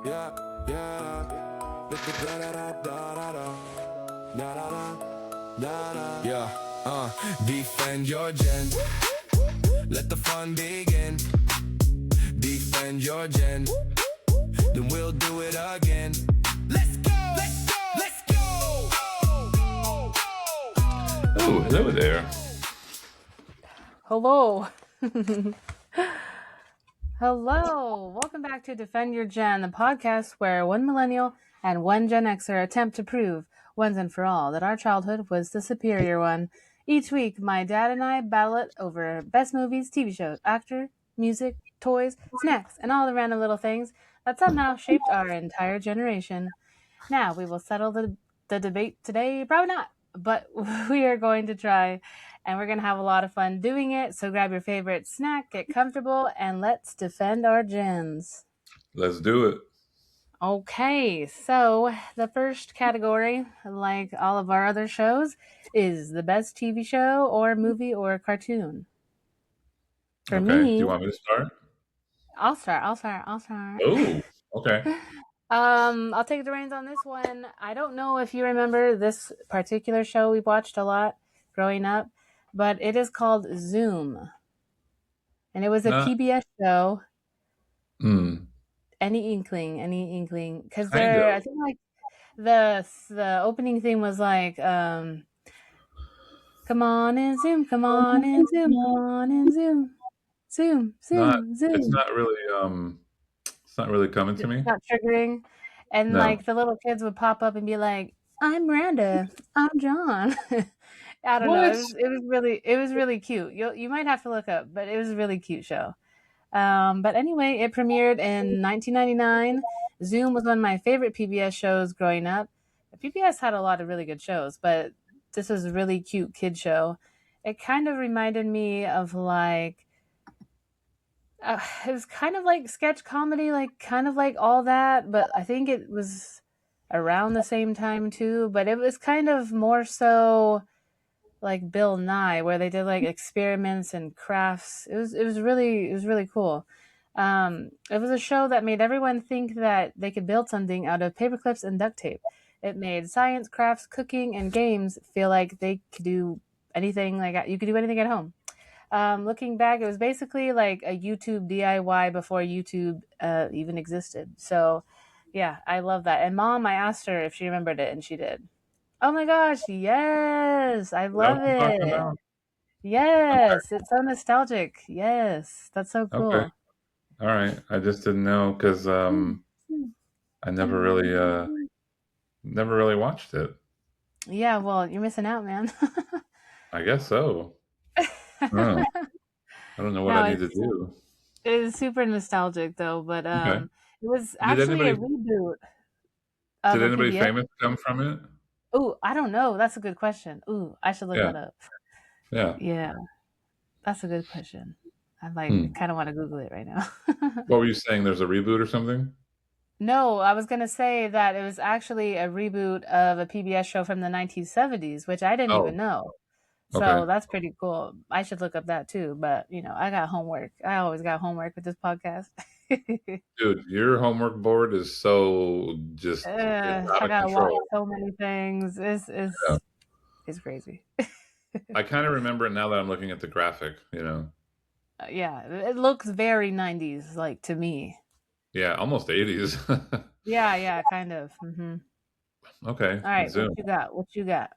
Yeah, yeah. Yeah, defend your gen. Let the fun begin. Defend your gen. Then we'll do it again. Let's go! Let's go! Let's go! Oh, hello there. Hello. Hello. Welcome back to Defend Your Gen, the podcast where one millennial and one Gen Xer attempt to prove once and for all that our childhood was the superior one. Each week, my dad and I battle it over best movies, TV shows, actor, music, toys, snacks, and all the random little things that somehow shaped our entire generation. Now, we will settle the debate today. Probably not, but we are going to try, and we're going to have a lot of fun doing it. So grab your favorite snack, get comfortable, and let's defend our gens. Let's do it. Okay, so the first category, like all of our other shows, is the best TV show or movie or cartoon. For Okay. me, Do you want me to start? I'll start. Oh, okay. I'll take the reins on this one. I don't know if you remember this particular show we watched a lot growing up, but it is called Zoom. And it was a Not PBS show. mm, Any inkling. Because kind I of. think like the opening theme was like, come on and Zoom, come on and Zoom, come on and Zoom. Zoom, Not Zoom, it's Zoom. not really coming to It's me. not triggering. And No. like the little kids would pop up and be like, I'm Miranda, I'm John. I don't know. What? It was really cute. You might have to look up, but it was a really cute show. But anyway, it premiered in 1999. Zoom was one of my favorite PBS shows growing up. PBS had a lot of really good shows, but this was a really cute kid show. It kind of reminded me of like it was kind of like sketch comedy, like kind of like all that, but I think it was around the same time too. But it was kind of more so like Bill Nye, where they did like experiments and crafts. It was really cool. It was a show that made everyone think that they could build something out of paper clips and duct tape. It made science, crafts, cooking, and games feel like they could do anything. Like you could do anything at home. Looking back, it was basically like a YouTube DIY before YouTube even existed. So, yeah, I love that. And mom, I asked her if she remembered it, and she did. Oh my gosh, yes, I Is that what love you're talking it. about? Yes, it's so nostalgic. Yes, that's so Okay. Okay. cool. All right. I just didn't know because I never really watched it. Yeah, well, you're missing out, man. I guess so. Oh, I don't know what I No, need to it's do. it's super nostalgic though, but Okay. it was Did actually a anybody reboot of did a anybody PBS. famous come from it? Ooh, I don't know. That's a good question. Ooh, I should look Yeah. that up. Yeah. Yeah, that's a good question. I like Hmm. kind of want to Google it right now. What were you saying? There's a reboot or something? No, I was gonna say that it was actually a reboot of a PBS show from the 1970s, which I didn't even Oh, know. okay. So that's pretty cool. I should look up that too. But I got homework. I always got homework with this podcast. Dude, your homework board is so just it's out I of gotta watch control. so many things. It's Yeah. it's it's crazy. I kind of remember it now that I'm looking at the graphic. Yeah, it looks very 90s, like to me. Yeah, almost 80s. Yeah, kind of. Okay, All right, what Zoom. you got? What you got?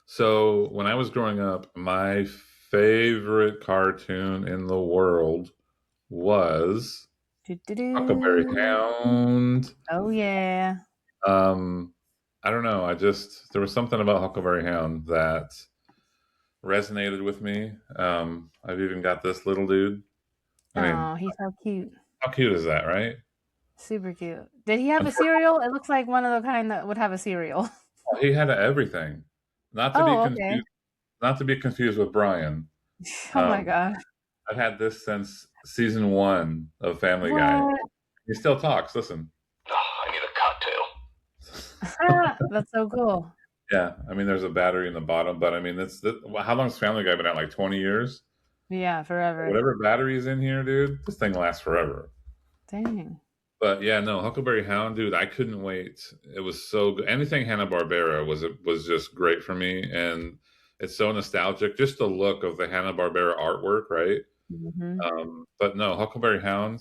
So when I was growing up, my favorite cartoon in the world was Huckleberry Do-do-do. Hound. Oh yeah. Um, I don't know. There was something about Huckleberry Hound that resonated with me. I've even got this little dude. I mean, Oh, he's so cute. how cute is that, right? Super cute. Did he have a cereal? It looks like one of the kind that would have a cereal. He had everything. Not to be Oh, okay. confused, not to be confused with Brian. Oh my Um, gosh. I've had this since season one of Family Guy. What? He still talks. Listen. Oh, I need a cocktail. That's so cool. Yeah, I mean, there's a battery in the bottom, but I mean, how long's Family Guy been out? Like 20 years? Yeah, forever. Whatever battery is in here, dude, this thing lasts forever. Dang. But yeah, no, Huckleberry Hound, dude, I couldn't wait. It was so good. Anything Hanna-Barbera was just great for me, and it's so nostalgic. Just the look of the Hanna-Barbera artwork, right? Hmm. But no, Huckleberry Hound.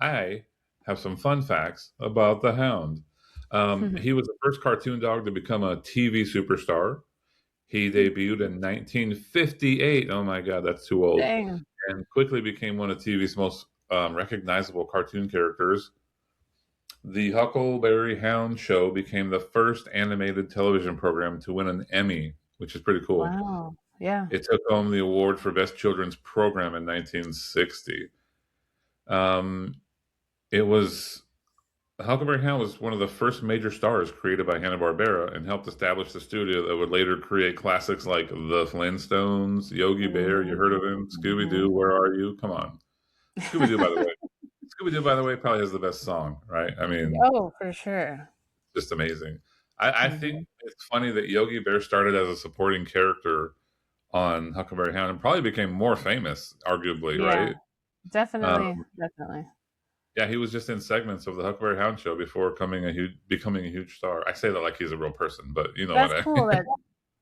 I have some fun facts about the Hound. He was the first cartoon dog to become a TV superstar. He debuted in 1958. Oh my God, that's too old. Dang. And quickly became one of TV's most recognizable cartoon characters. The Huckleberry Hound show became the first animated television program to win an Emmy, which is pretty cool. Wow. Yeah. It took home the award for Best Children's Program in 1960. Um, it was Huckleberry Hound was one of the first major stars created by Hanna-Barbera and helped establish the studio that would later create classics like The Flintstones, Yogi Bear, you heard of him, Scooby-Doo, Mm-hmm. Where Are You? Come on. Scooby-Doo, by the way. Scooby-Doo, by the way, probably has the best song, right? I mean, Oh, for sure. just amazing. I think Hmm. it's funny that Yogi Bear started as a supporting character on Huckleberry Hound and probably became more famous, arguably, Yeah, right? Um, definitely, definitely. yeah, he was just in segments of the Huckleberry Hound show before becoming a huge star. I say that like he's a real person, but you know what That's I cool that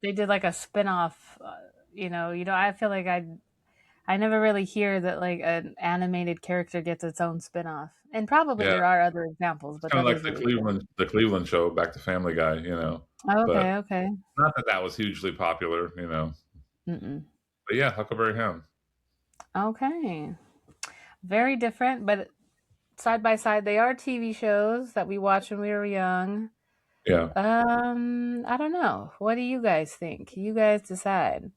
they did like a spin-off. I feel like I never really hear that like an animated character gets its own spin-off. And probably Yeah, there are other examples, it's but kind of that like is really cool. The Cleveland show, Back to Family Guy, you know. But Okay, okay. not that that was hugely popular, you know. Mm-mm. But yeah, Huckleberry Hound. Okay. Very different, but side by side, they are TV shows that we watched when we were young. Yeah. I don't know. What do you guys think? You guys decide.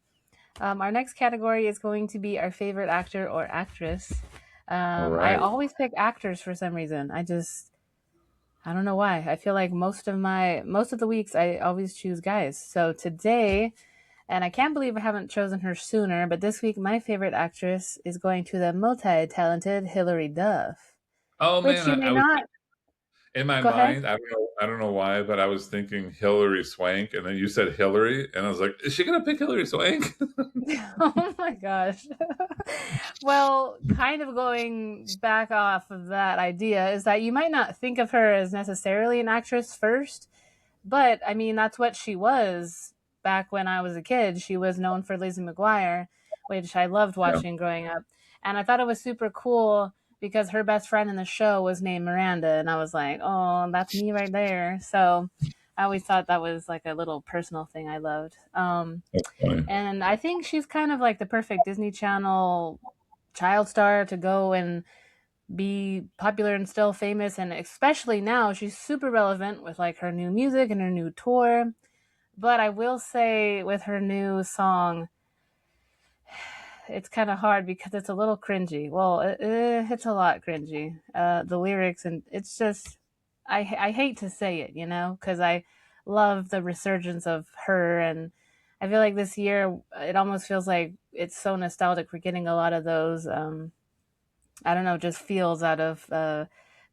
Our next category is going to be our favorite actor or actress. All I right. always pick actors for some reason. I don't know why. I feel like most of the weeks I always choose guys. So today, and I can't believe I haven't chosen her sooner, but this week my favorite actress is going to the multi-talented Hilary Duff, Oh which man, you may I was not. in my Go ahead. mind. I don't know why, but I was thinking Hillary Swank, and then you said Hillary, and I was like, is she gonna pick Hillary Swank? Oh my gosh. Well, kind of going back off of that idea is that you might not think of her as necessarily an actress first, but I mean, that's what she was back when I was a kid. She was known for Lizzie McGuire, which I loved Yeah. watching growing up. And I thought it was super cool because her best friend in the show was named Miranda. And I was like, oh, that's me right there. So I always thought that was like a little personal thing I loved. That's funny. And I think she's kind of like the perfect Disney Channel child star to go and be popular and still famous. And especially now, she's super relevant with like her new music and her new tour. But I will say, with her new song, it's kind of hard because it's a little cringy. Well, it's a lot cringy. The lyrics, and it's just, I hate to say it, because I love the resurgence of her. And I feel like this year, it almost feels like it's so nostalgic. We're getting a lot of those, I don't know, just feels out of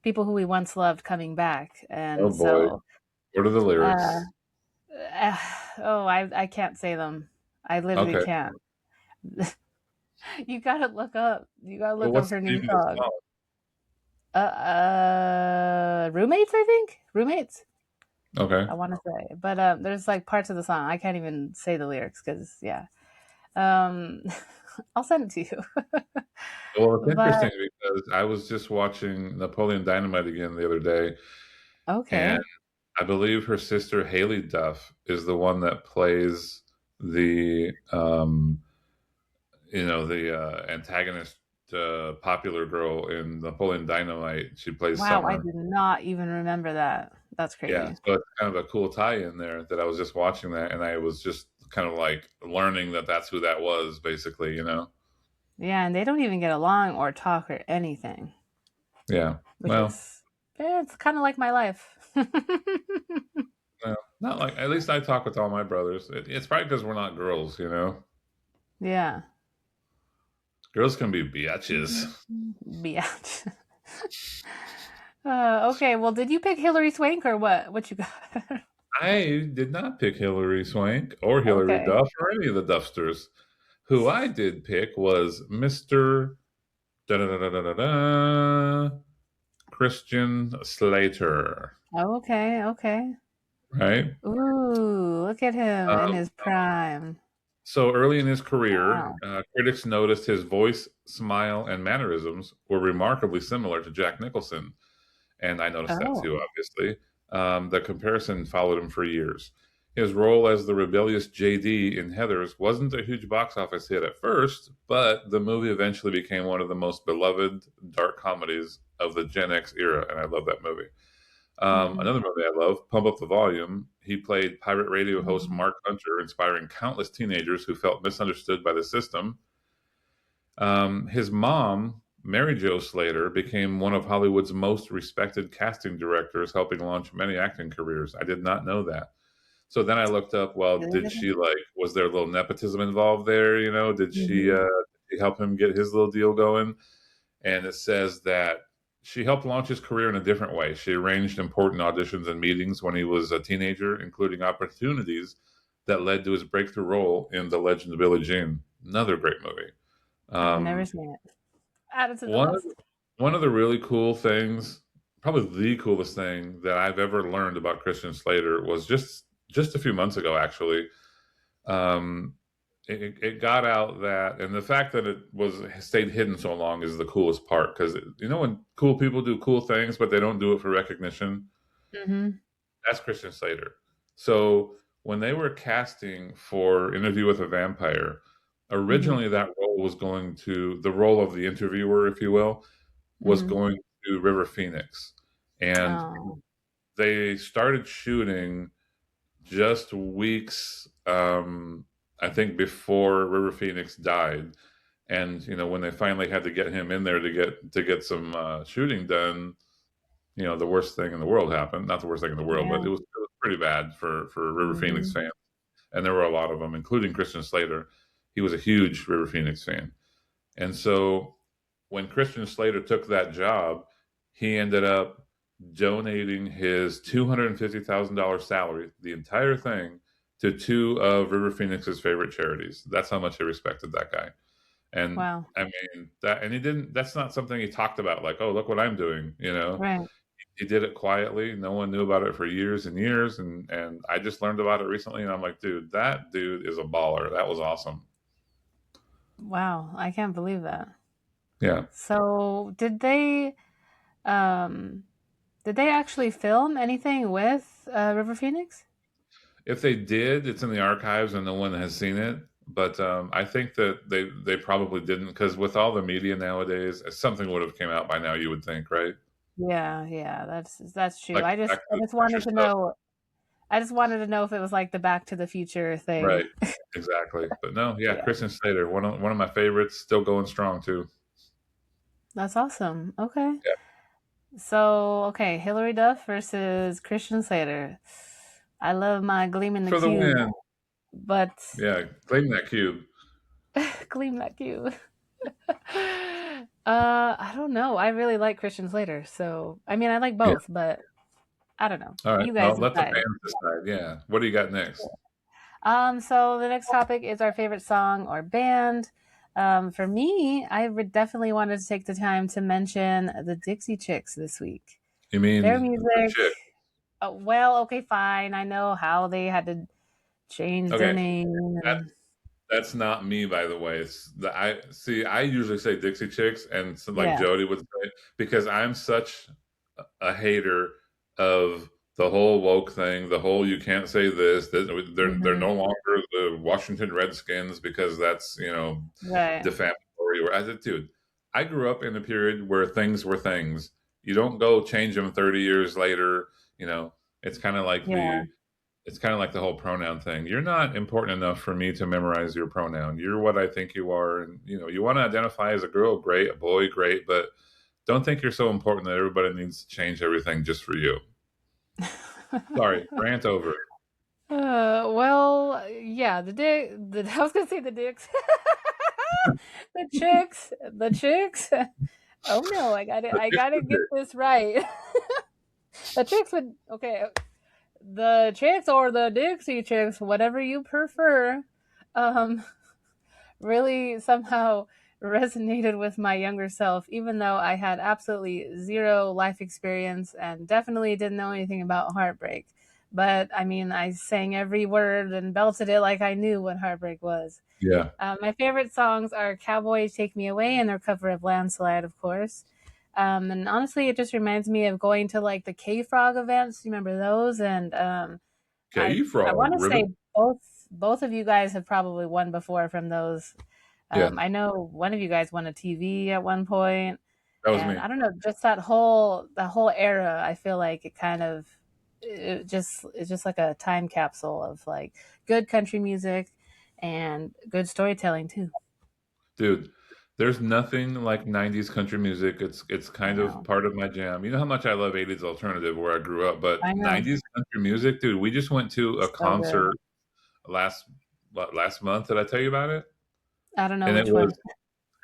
people who we once loved coming back. Oh And boy, so, what are the uh, lyrics? I can't say them. I literally Okay, can't. You gotta look up. You gotta well, look up what's her the new name of the song. song? Roommates. I think roommates. Okay. I want to say, but there's like parts of the song I can't even say the lyrics because yeah. Um, I'll send it to you. Well, it's But interesting because I was just watching Napoleon Dynamite again the other day, and okay. I believe her sister Haley Duff is the one that plays the antagonist popular girl in Napoleon Dynamite. She plays Wow, I Summer. did not even remember that. That's Yeah, crazy. so it's kind of a cool tie-in there that I was just watching that, and I was just kind of like learning that that's who that was, basically. You know? Yeah, and they don't even get along or talk or anything, Yeah. which Well, is it's kind of like my life. well, not like at least I talk with all my brothers. It's probably because we're not girls, you know. Yeah. Girls can be biatches. Biatch. Okay, well, did you pick Hillary Swank or what? What you got? I did not pick Hillary Swank or Hillary Okay. Duff or any of the Duffsters. Who I did pick was Mr. Da-da-da-da-da-da, Christian Slater, Okay, okay. right? Ooh, look at him in Um, his prime. so early in his career, Wow. critics noticed his voice, smile, and mannerisms were remarkably similar to Jack Nicholson. And I noticed that too, Oh. obviously. The comparison followed him for years. His role as the rebellious JD in Heathers wasn't a huge box office hit at first, but the movie eventually became one of the most beloved dark comedies of the Gen X era, and I love that movie. Hmm. Another movie I love, Pump Up the Volume. He played pirate radio host Hmm. Mark Hunter, inspiring countless teenagers who felt misunderstood by the system. His mom, Mary Jo Slater, became one of Hollywood's most respected casting directors, helping launch many acting careers. I did not know that. So then I looked up, well, did she was there a little nepotism involved there? Did Hmm. she help him get his little deal going? And it says that she helped launch his career in a different way. She arranged important auditions and meetings when he was a teenager, including opportunities that led to his breakthrough role in The Legend of Billie Jean. Another great movie. I've never Um, seen it. Add it to the one of list. one of the really cool things, probably the coolest thing that I've ever learned about Christian Slater was just a few months ago, actually. Um, it got out that, and the fact that it was stayed hidden so long is the coolest part because when cool people do cool things but they don't do it for recognition, Hmm. that's Christian Slater. So when they were casting for Interview with a Vampire, Hmm. originally that role was the role of the interviewer, if you will, was Hmm. going to River Phoenix. And Oh, they started shooting just weeks, I think, before River Phoenix died. And when they finally had to get him in there to get some shooting done, the worst thing in the world happened. Not the worst thing in the world, but yeah. it was pretty bad for River Phoenix Hmm. fans, and there were a lot of them, including Christian Slater. He was a huge River Phoenix fan, and so when Christian Slater took that job, he ended up donating his $250,000 salary, the entire thing, to two of River Phoenix's favorite charities. That's how much he respected that guy. And Wow. I mean that, and he didn't. That's not something he talked about, like, "Oh, look what I'm doing." Right. He did it quietly. No one knew about it for years and years, and I just learned about it recently, and I'm like, dude, that dude is a baller. That was awesome. Wow. I can't believe that. Yeah. So, um did they actually film anything with River Phoenix? If they did, it's in the archives and no one has seen it. But I think that they probably didn't because with all the media nowadays, something would have came out by now. You would think, right? Yeah, yeah, that's true. Like I just Back I to the just Future wanted to stuff, know I just wanted to know if it was like the Back to the Future thing. right? Exactly. But no, yeah, Yeah. Christian Slater, one of my favorites, still going strong too. That's awesome. Okay. Yeah, So, okay, Hillary Duff versus Christian Slater. I love my Gleam in the for the Cube, win. but Yeah, claim that cube. Gleam that cube. I don't know. I really like Christian Slater, so I mean, I like Yeah. both, but I don't know. All right. You guys Well, let the decide. fans decide. Yeah. What do you got next? So the next topic is our favorite song or band. For me, I would definitely wanted to take the time to mention the Dixie Chicks this week. You Their mean the music, chick? well, okay, fine. I know how they had to change their Okay. name That and that's not me, by the way. It's the I see. I usually say Dixie Chicks, and so, like yeah. Jody would say, because I'm such a hater of the whole woke thing. The whole you can't say this. They're Hmm. no longer the Washington Redskins because that's Right. defamatory. Or I said, dude, I grew up in a period where things were things. You don't go change them 30 years later. You know, it's kind of like Yeah. the whole pronoun thing. You're not important enough for me to memorize your pronoun. You're what I think you are, and you want to identify as a girl, great, a boy, great, but don't think you're so important that everybody needs to change everything just for you. Sorry, rant over. Well, yeah, I was gonna say the dicks. The chicks. Oh no, I gotta get this right. The chicks would, okay, the chicks or the Dixie chicks, whatever you prefer, um, really somehow resonated with my younger self, even though I had absolutely zero life experience and definitely didn't know anything about heartbreak. But I mean, I sang every word and belted it like I knew what heartbreak was. Yeah. My favorite songs are Cowboy Take Me Away and their cover of Landslide, of course. And honestly, it just reminds me of going to like the K Frog events. You remember those? And I K-Frog, want to Ribbit. say both of you guys have probably won before from those. Yeah, I know one of you guys won a TV at one point, that was and me. I don't know, just that whole era. I feel like it's just like a time capsule of like good country music and good storytelling too. Dude, there's nothing like 90s country music. It's I kind of know, part of my jam. You know how much I love 80s alternative where I grew up, but I know, 90s country music, dude, we just went to a so good. concert last last month. Did I tell you about it? I don't know And which one.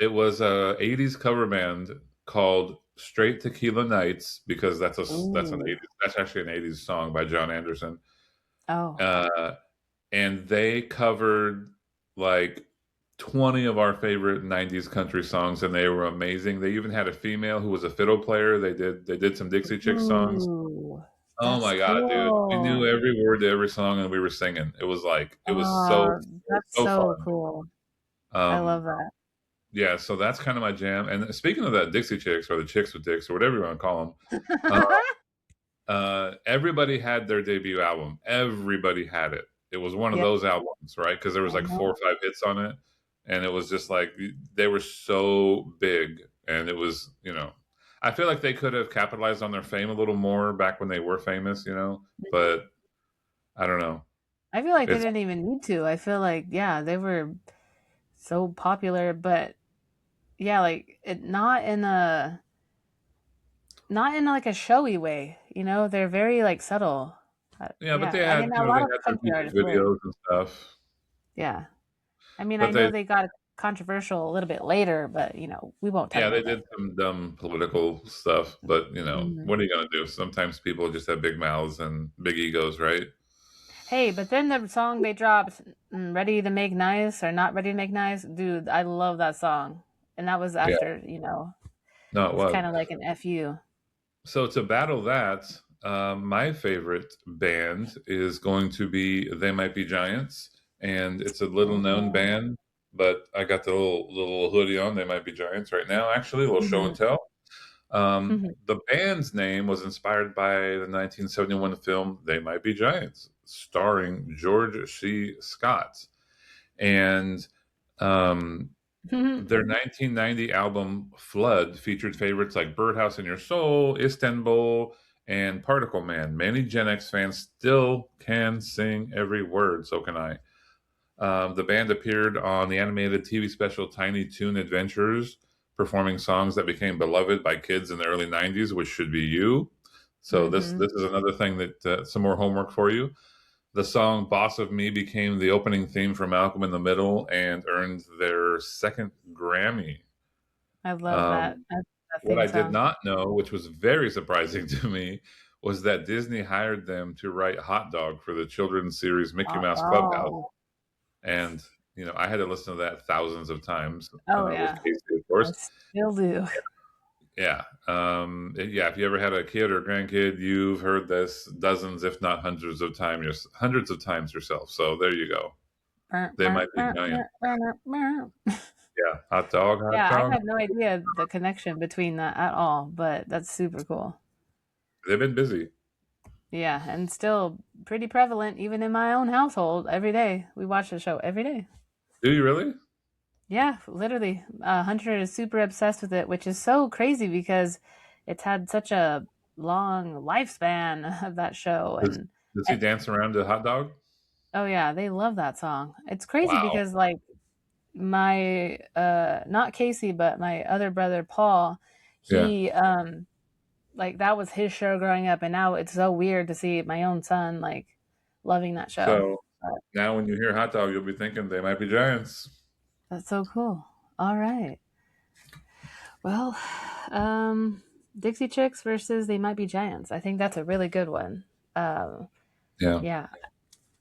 it was a 80s cover band called Straight Tequila Nights because that's an Ooh, 80s that's actually an 80s song by John Anderson. oh, Uh and they covered like 20 of our favorite 90s country songs and they were amazing. They even had a female who was a fiddle player. They did some Dixie Chick songs. ooh, Oh that's my god, dude. We knew cool. every word to every song and we were singing. Oh, It was that's so so fun. cool. I love Um that. yeah, so that's kind of my jam. And speaking of that Dixie Chicks or the Chicks with Dicks or whatever you want to call them, everybody had their debut album. Everybody had it. It was one of Yep, those albums, right? Because there was I like four know. or five hits on it, and it was just like they were so big, and it was I feel like they could have capitalized on their fame a little more back when they were famous, but I don't know. I feel like they It's didn't even need to. I feel like, yeah, they were so popular, but yeah, like not in like a showy way. They're very like subtle. yeah, but Yeah, I mean, a they lot of had their country music artists would. videos and stuff, Yeah, I mean, I but know they they got controversial a little bit later, but we won't talk yeah, they about that. did some dumb political stuff, but Mhm. what are you gonna do? Sometimes people just have big mouths and big egos, right? Hey, but then the song they dropped, "Ready to Make Nice" or "Not Ready to Make Nice," dude, I love that song, and that was Yeah, after, no, it it's was. kind of like an fu. So to battle that, my favorite band is going to be They Might Be Giants, and it's a little known Oh. band. But I got the little hoodie on. They Might Be Giants right now. Actually, a little show and Mhm. tell. Mhm. The band's name was inspired by the 1971 film They Might Be Giants, starring George C. Scott, and um, their 1990 album Flood featured favorites like Birdhouse in Your Soul, Istanbul, and Particle Man. Many Gen X fans still can sing every word, so can I. The band appeared on the animated TV special Tiny Toon Adventures, performing songs that became beloved by kids in the early 90s, which should be you. So Mhm. this is another thing that some more homework for you. The song Boss of Me became the opening theme for Malcolm in the Middle and earned their second Grammy. I love that. Um, That's that what theme I did song. not know, which was very surprising to me, was that Disney hired them to write Hot Dog for the children's series Mickey Oh, Mouse Clubhouse. oh, And, I had to listen to that thousands of times oh, with yeah. Casey, of I course. still do. Yeah. Yeah. If you ever had a kid or grandkid, you've heard this dozens, if not hundreds of times yourself. So there you go. They might be giant. Yeah. Hot dog, hot Yeah, I dog. had no idea the connection between that at all, but that's super cool. They've been busy. Yeah, and still pretty prevalent even in my own household every day. We watch the show every day. Do you really? Yeah, literally. Hunter is super obsessed with it, which is so crazy because it's had such a long lifespan of that show. Does, And does he eh, dance around to hot dog? oh yeah, they love that song. It's crazy Wow. because like my not Casey, but my other brother Paul, Yeah. he like that was his show growing up, and now it's so weird to see my own son like loving that show. So But now when you hear hot dog, you'll be thinking they might be giants. that's so cool. All right. Well, um, Dixie Chicks versus They Might Be Giants. I think that's a really good one. Um, Yeah. yeah.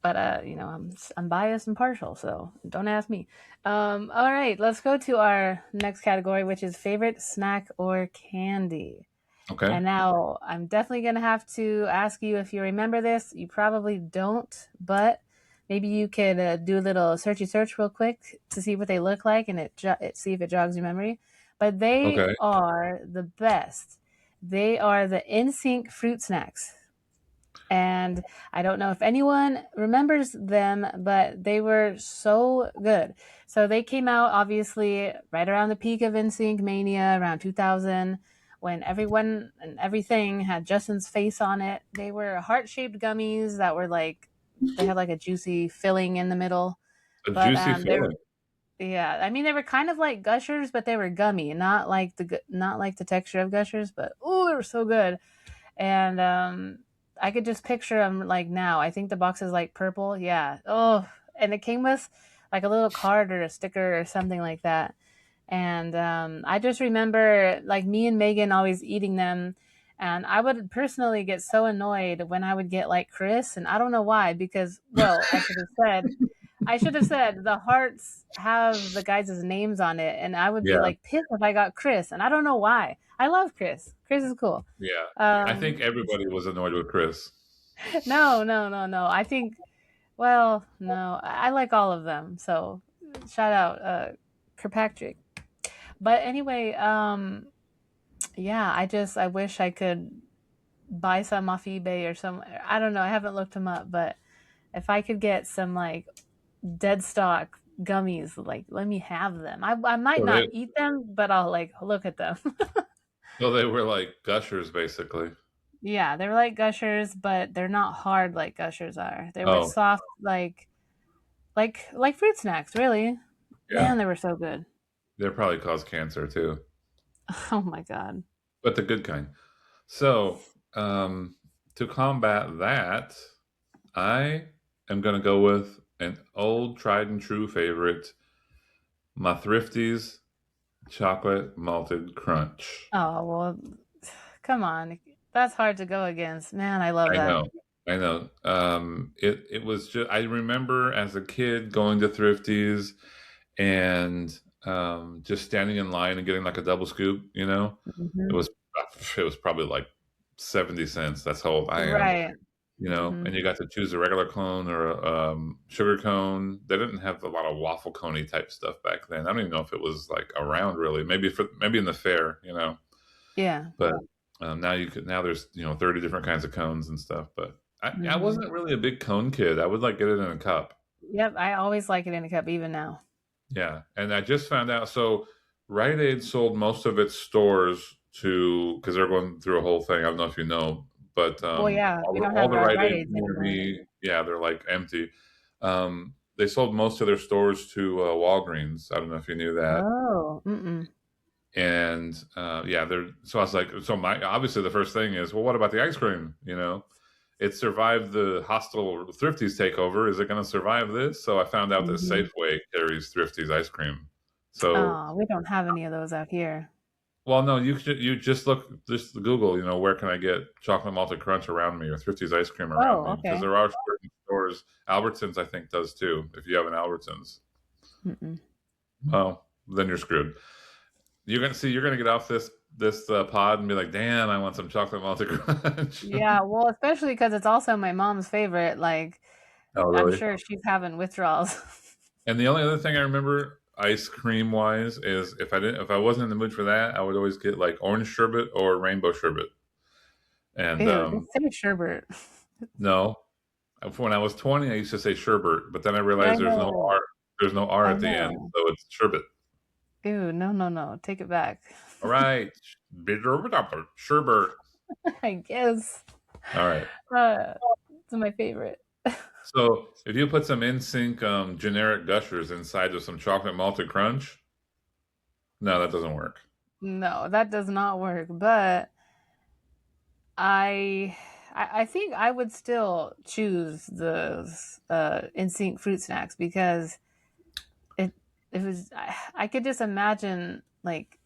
but I'm biased and partial, so don't ask me. All right, let's go to our next category, which is favorite snack or candy. Okay. And now I'm definitely gonna have to ask you if you remember this. You probably don't, but maybe you could do a little searchy search real quick to see what they look like and see if it jogs your memory. But they Okay. are the best. They are the NSYNC fruit snacks. And I don't know if anyone remembers them, but they were so good. So they came out obviously right around the peak of NSYNC mania, around 2000, when everyone and everything had Justin's face on it. They were heart-shaped gummies that were like they had like a juicy filling in the middle, A but juicy they're filling. yeah. I mean, they were kind of like Gushers, but they were gummy, not like the texture of Gushers, but oh, they were so good. And I could just picture them like now. I think the box is like purple. Yeah. Oh, and it came with like a little card or a sticker or something like that. And I just remember like me and Megan always eating them. And I would personally get so annoyed when I would get like Chris, and I don't know why, because well, I should have said the hearts have the guys' names on it, and I would be Yeah. like pissed if I got Chris, and I don't know why. I love Chris. Chris is cool. Yeah. I think Um, everybody was annoyed with Chris. no, no, no, no. I think, well, no, I like all of them. So shout out, Kirkpatrick. But anyway, yeah, I wish I could buy some off eBay or some. I don't know. I haven't looked them up, but if I could get some like dead stock gummies, like let me have them. I might So not they, eat them, but I'll like look at them. so they were like gushers, basically. Yeah, they were like Gushers, but they're not hard like Gushers are. They were Oh, soft like fruit snacks, really. yeah. Man, they were so good. They probably cause cancer too, Oh my god. but the good kind. So, to combat that, I am going to go with an old tried and true favorite, my Thrifties chocolate malted crunch. Oh, well, come on. That's hard to go against. Man, I love I that. know. I know. It was just, I remember as a kid going to Thrifties and just standing in line and getting like a double scoop, you know? It Mhm. was it was probably like 70 cents. That's how old I am, Right. you know? Mhm. And you got to choose a regular cone or a sugar cone. They didn't have a lot of waffle coney type stuff back then. I don't even know if it was like around really. Maybe in the fair, you know. Yeah. But now there's 30 different kinds of cones and stuff. But I Mhm. wasn't really a big cone kid. I would like get it in a cup. Yep, I always like it in a cup even now. Yeah, and I just found out. So Rite Aid sold most of its stores to because they're going through a whole thing. I don't know if you know, but Well, yeah, we don't all have the Rite Rite Aids Aids near anymore. me, yeah, they're like empty. They sold most of their stores to Walgreens. I don't know if you knew that. Oh, mm-mm. And yeah, they're so I was like, so my obviously the first thing is, well, what about the ice cream? You know, it survived the hostile Thrifties takeover. Is it going to survive this? So I found out that Mhm. Safeway carries Thrifties ice cream. So, Oh, we don't have any of those out here. well, no, you just Google, where can I get chocolate malted crunch around me or Thrifties ice cream around Oh, me? Because okay. there are certain stores, Albertsons, I think, does too. If you have an Albertsons, Mm-mm. well, then you're screwed. You're gonna get off this pod and be like, damn, I want some chocolate malted crunch. Yeah, well, especially because it's also my mom's favorite. Like, Oh, I'm really? sure she's having withdrawals. And the only other thing I remember ice cream wise is if I wasn't in the mood for that, I would always get like orange sherbet or rainbow sherbet. And Ew, just say sherbet. no, when I was 20, I used to say sherbet, but then I I realized know. there's no R I at the end, know. so it's sherbet. Ew, no, no, no. Take it back. All right, sherbet. I guess. All right. Uh, it's my favorite. So if you put some NSYNC generic gushers inside of some chocolate malted crunch, no, that doesn't work. No, that does not work. But I, I think I would still choose the instinct fruit snacks because it it was I could just imagine like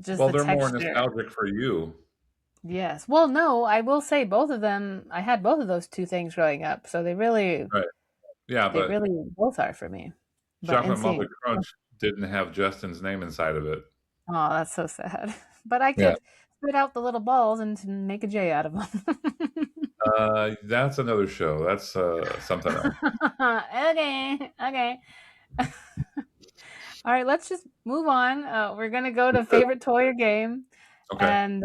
just Well, the they're more texture. nostalgic for you. Yes. Well, no, I will say both of them. I had both of those two things growing up, so Right. Yeah, they but really both are for me. But Chocolate Malted NSYNC, Crunch didn't have Justin's name inside of it. oh, that's so sad. But I Yeah. could spit out the little balls and make a J out of them. That's another show. That's something else. Okay, okay. All right, let's just move on. We're gonna go to favorite toy or game, Okay. and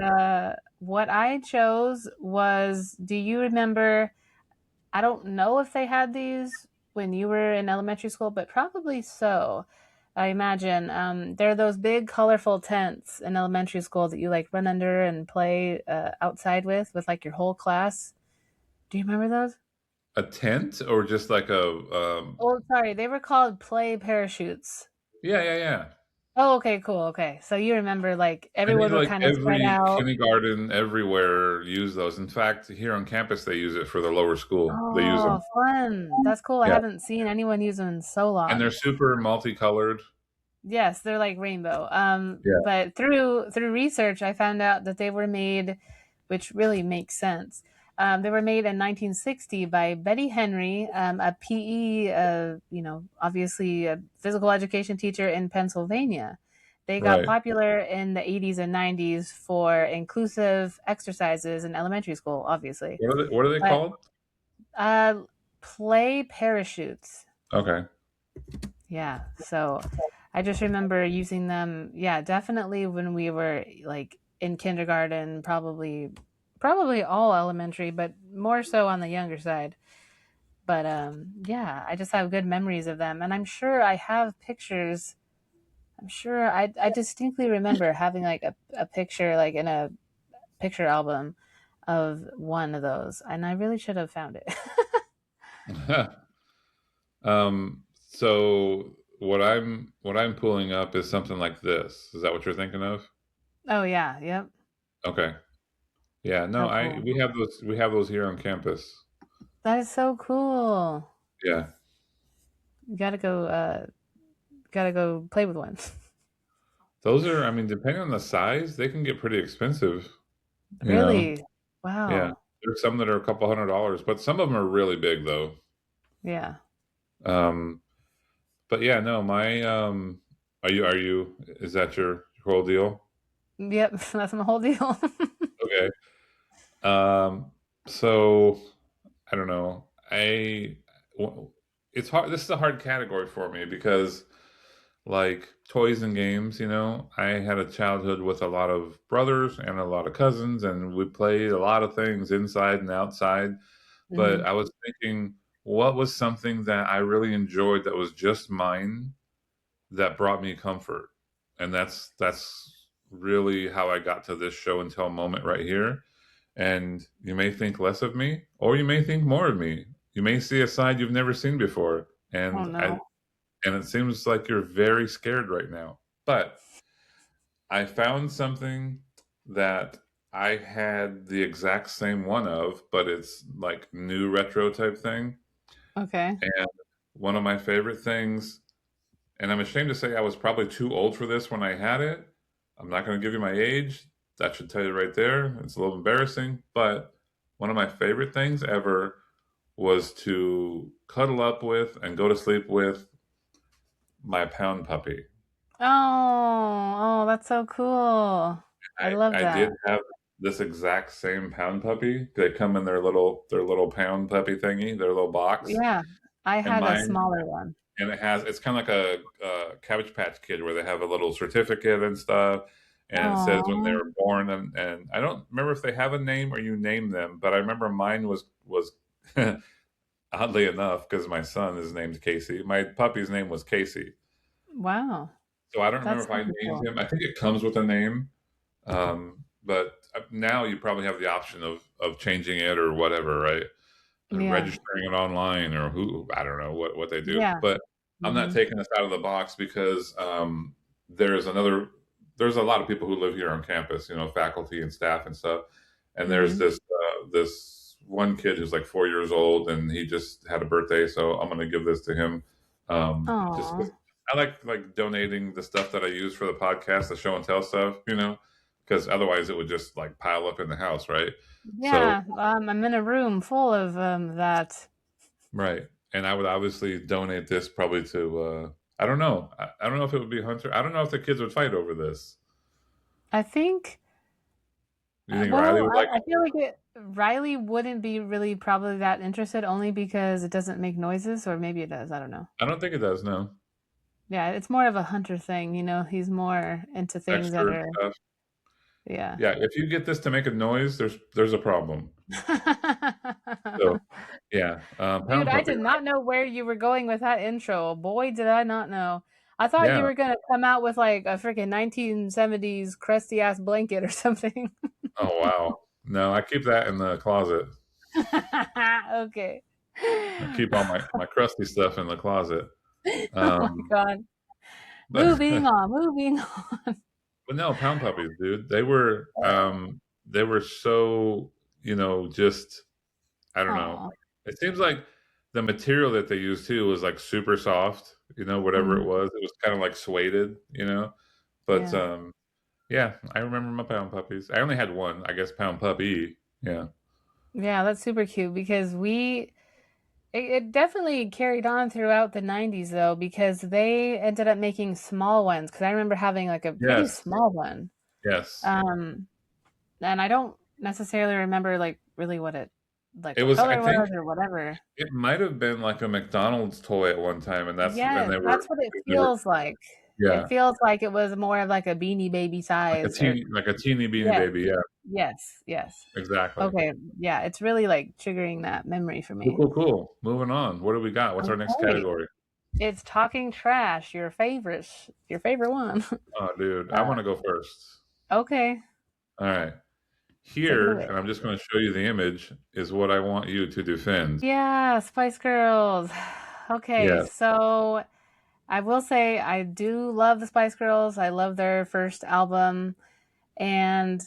what I chose was. Do you remember? I don't know if they had these when you were in elementary school, but probably so. I imagine there are those big, colorful tents in elementary school that you like run under and play outside with like your whole class. Do you remember those? A tent or just like a Oh, sorry, they were called play parachutes. yeah, yeah, yeah. Oh, okay, cool. Okay, so you remember like I think everyone would like kind of spread every out. kindergarten everywhere use those. In fact, here on campus they use it for the lower school. They use them. Oh, fun. That's cool. I Yeah. haven't seen anyone use them in so And they're long. super multicolored. Yes, they're like rainbow. Yeah. But through research, I found out that they were made, which really makes sense. They were made in 1960 by Betty Henry, a PE, obviously a physical education teacher in Pennsylvania. They got Right. popular in the 80s and 90s for inclusive exercises in elementary school, obviously. What are they But called? uh, play parachutes. Okay. Yeah. So I just remember using them. Yeah, definitely when we were like in kindergarten, probably all elementary, but more so on the younger side. But yeah, I just have good memories of them, and I'm sure I have pictures. I'm sure I distinctly remember having like a picture like in a picture album of one of those, and I really should have found it. So what I'm pulling up is something like this. Is that what you're thinking of? Oh yeah, yep. Okay. Yeah, no, How I cool. we have those here on campus. That is so cool. Yeah. You gotta go play with one. Those are, I mean, depending on the size, they can get pretty expensive, you know. Really? Yeah. Wow. There's some that are a couple $100, but some of them are really big though. Yeah. Um, but yeah, no, are you is that your whole deal? Yep, that's my whole deal. Okay. Um, so I don't know. It's hard. This is a hard category for me because like toys and games, I had a childhood with a lot of brothers and a lot of cousins, and we played a lot of things inside and outside. But Mhm. I was thinking, what was something that I really enjoyed that was just mine that brought me comfort? And that's really how I got to this show and tell moment right here. And you may think less of me, or you may think more of me. You may see a side you've never seen before, Oh, and I no. and it seems like you're very scared right now. But I found something that I had the exact same one of, but it's like new retro type thing. Okay. And one of my favorite things, and I'm ashamed to say I was probably too old for this when I had it. I'm not going to give you my age. That should tell you right there. It's a little embarrassing, but one of my favorite things ever was to cuddle up with and go to sleep with my pound puppy. Oh, that's so cool. I love I did that. have this exact same pound puppy. They come in their little pound puppy thingy, their little box, Yeah. I and had a mine smaller one. and it's kind of like a Cabbage Patch Kid where they have a little certificate and stuff, and it says when they Oh, were born, and I don't remember if they have a name or you name them, but I remember mine was oddly enough because my son is named Casey. My puppy's name was Casey, wow. so I don't remember That's if I super named cool. him. I think it comes with a name. But now you probably have the option of changing it or whatever, right? Or Yeah. registering it online or who I don't know what they do. Yeah. But I'm not Mhm. taking this out of the box because there's another there's a lot of people who live here on campus, faculty and staff and stuff. And there's Mhm. this one kid who's like 4 years old and he just had a birthday, so I'm gonna give this to him. Just 'cause Aw. I like donating the stuff that I use for the podcast, the show and tell stuff, because otherwise it would just like pile up in the house, right? So Yeah, I'm in a room full of that. right, and I would obviously donate this probably to. I don't know. I don't know if it would be Hunter. I don't know if the kids would fight over this. I think. Do you think Riley Well, would like I feel like Riley wouldn't be really probably that interested, only because it doesn't make noises, or maybe it does. I don't know. I don't think it does. No, Yeah, it's more of a hunter thing, you know. He's more into things that texture and are, stuff. yeah. Yeah, if you get this to make a noise, there's a problem. So yeah, Dude, pound I puppy. did not know where you were going with that intro. Boy, did I not know. I thought you Yeah. were gonna come out with like a freaking 1970s crusty ass blanket or something. Oh wow. No, I keep that in the closet. Okay. I keep all my crusty stuff in the closet. Oh my Um, God. but Moving on, moving on. but no, pound puppies, dude. They were so, just I don't know. Oh. It seems like the material that they used too was like super soft, whatever it Mhm. was. It was kind of like suede. But Yeah. yeah, I remember my pound puppies. I only had one, I guess, pound puppy. Yeah. Yeah, that's super cute because it definitely carried on throughout the 90s though, because they ended up making small ones. Because I remember having like a pretty Yes. small one. Yes. Um, and I don't necessarily remember like really It what was, I color it think was or whatever. it might have been like a McDonald's toy at one time, and Yes, that's what it they were feels like. It yeah, feels like it was more of like a Beanie Baby size or like a teeny beanie yes, baby. Yeah, yes, yes. exactly. Okay, yeah, it's really like triggering that memory for Cool, me. cool, cool. Moving on. What do we got? What's our next Okay, category? it's talking trash, your favorite one. Oh, dude, I Uh, want to go first. okay, All right. take it Here, away. and I'm just going to show you the image, is what I want you to defend. Yeah, Spice Girls. Okay, Yes. so I will say I do love the Spice Girls. I love their first album, and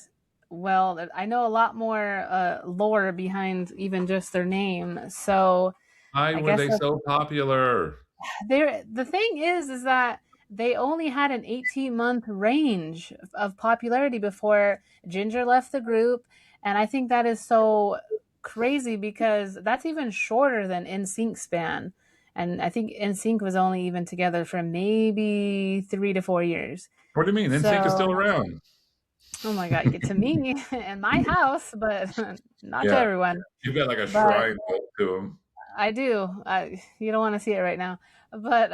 well, I know a lot more lore behind even just their name. So Why I were guess they so popular? the thing is that they only had an 18-month range of popularity before Ginger left the group, and I think that is so crazy because that's even shorter than NSYNC span. And I think NSYNC was only even together for maybe 3 to 4 years. What do you mean? NSYNC is still So, around. oh my God, to me in my house, but not to Yeah, everyone. you've got like a But shrine built to them. I do. You don't want to see it right now, but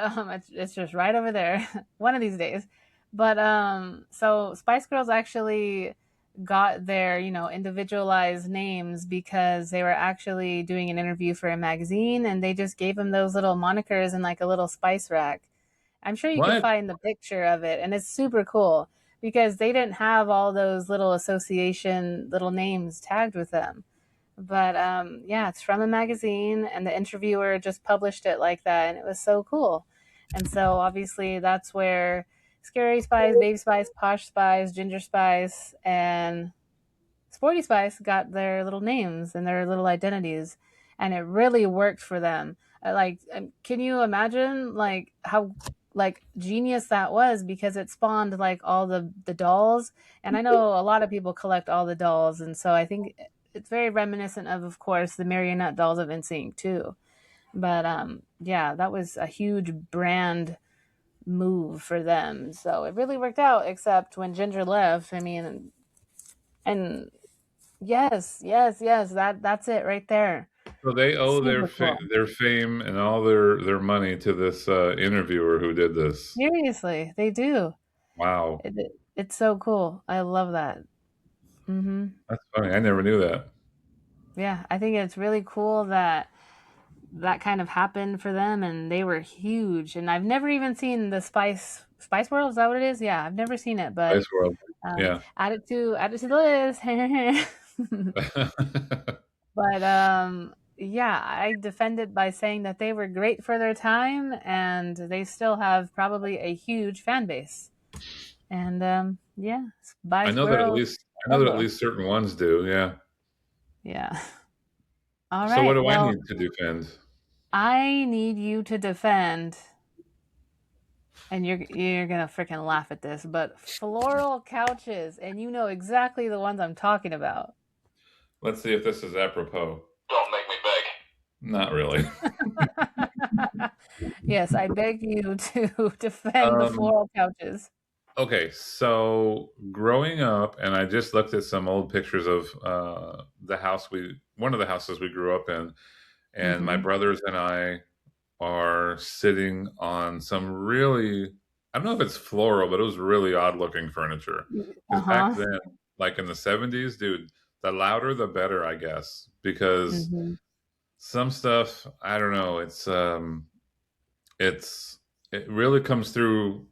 it's just right over there. One of these days. But so Spice Girls actually got their individualized names because they were actually doing an interview for a magazine, and they just gave them those little monikers in like a little spice rack. I'm sure you can What? find the picture of it, and it's super cool because they didn't have all those little association little names tagged with them. But yeah, it's from a magazine, and the interviewer just published it like that, and it was so cool. And so obviously that's where Scary Spice, Baby Spice, Posh Spice, Ginger Spice, and Sporty Spice got their little names and their little identities, and it really worked for them. Can you imagine like how like genius that was because it spawned like all the dolls, and I know a lot of people collect all the dolls, and so I think it's very reminiscent of course, the marionette dolls of NSYNC too. But yeah, that was a huge brand move for them, so it really worked out. Except when Ginger left, I mean, and yes, yes, yes. That's it right there. So they owe Super cool. their fame and all their money to this interviewer who did this. Seriously, they do. Wow, It's so cool. I love that. that's funny. I never knew that. Yeah, I think it's really cool that that kind of happened for them, and they were huge. And I've never even seen the Spice World. Is that what it is? Yeah, I've never seen it, but Spice World. Yeah. add it to the list. But yeah, I defend it by saying that they were great for their time, and they still have probably a huge fan base. And yeah, by Squirrel I know that at Solo. least certain ones do. Yeah. Yeah. All So what right. do I Well, need to defend? I need you to defend And you're gonna freaking laugh at this, but floral couches, and you know exactly the ones I'm talking about. Let's see if this is apropos. Don't make me beg. Not really. Yes, I beg you to defend the Um, floral couches. okay, so growing up, and I just looked at some old pictures of one of the houses we grew up in, and my Hmm. brothers and I are sitting on some really, I don't know if it's floral, but it was really odd looking furniture. Because back Uh-huh. then, like in the 70s, dude, the louder the better, I guess. Because Hmm. some stuff, I don't know, it's it really comes through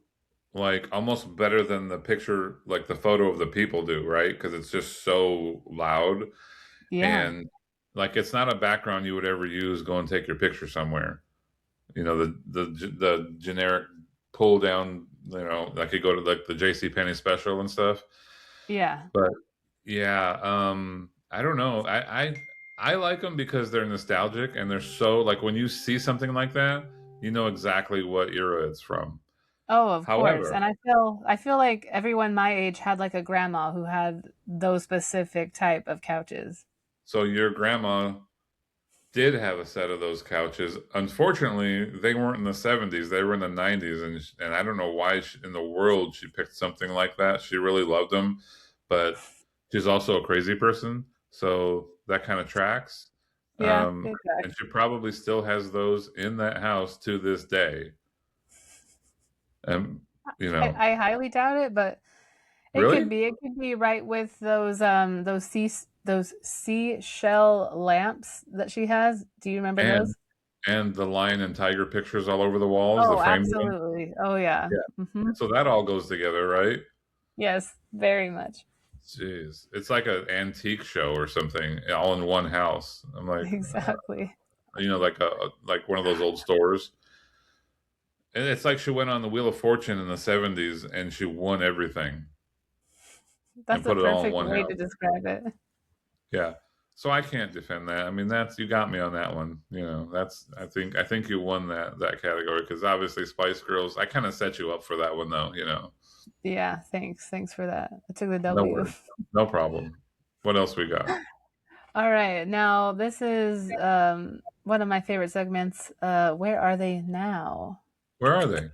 like almost better than the picture, like the photo of the people do, right? Because it's just so loud. Yeah. And like it's not a background you would ever use, go and take your picture somewhere. The generic pull down, like you go to like the JC Penney special and stuff. Yeah. But yeah, I don't know. I like them because they're nostalgic and they're so like when you see something like that, you know exactly what era it's from. Oh, of course. However, And I feel like everyone my age had like a grandma who had those specific type of couches. so your grandma did have a set of those couches. Unfortunately, they weren't in the 70s. They were in the 90s. And I don't know why in the world she picked something like that. She really loved them, but she's also a crazy person. So that kind of tracks. Yeah, And exactly. she probably still has those in that house to this day. And, you know, I highly doubt it, but it could really? be. It could be right with those seashell lamps that she has. Do you remember And those? the lion and tiger pictures all over the walls, the Oh, framed ones. absolutely. Oh yeah. Yeah. Hmm. So that all goes together, right? Yes, very much. Jeez, it's like an antique show or something, all in one house. I'm like, Exactly. like one of those old stores, and it's like she went on the Wheel of Fortune in the '70s and she won everything and That's a put it all in perfect one way to house. describe it. Yeah, so I can't defend that. I mean, that's you got me on that one. That's I think you won that category because obviously Spice Girls. I kind of set you up for that one though. Yeah, thanks. Thanks for that. I took the No W. worries, no problem. What else we got? All right. Now, this is one of my favorite segments. Where are they now? Where are they?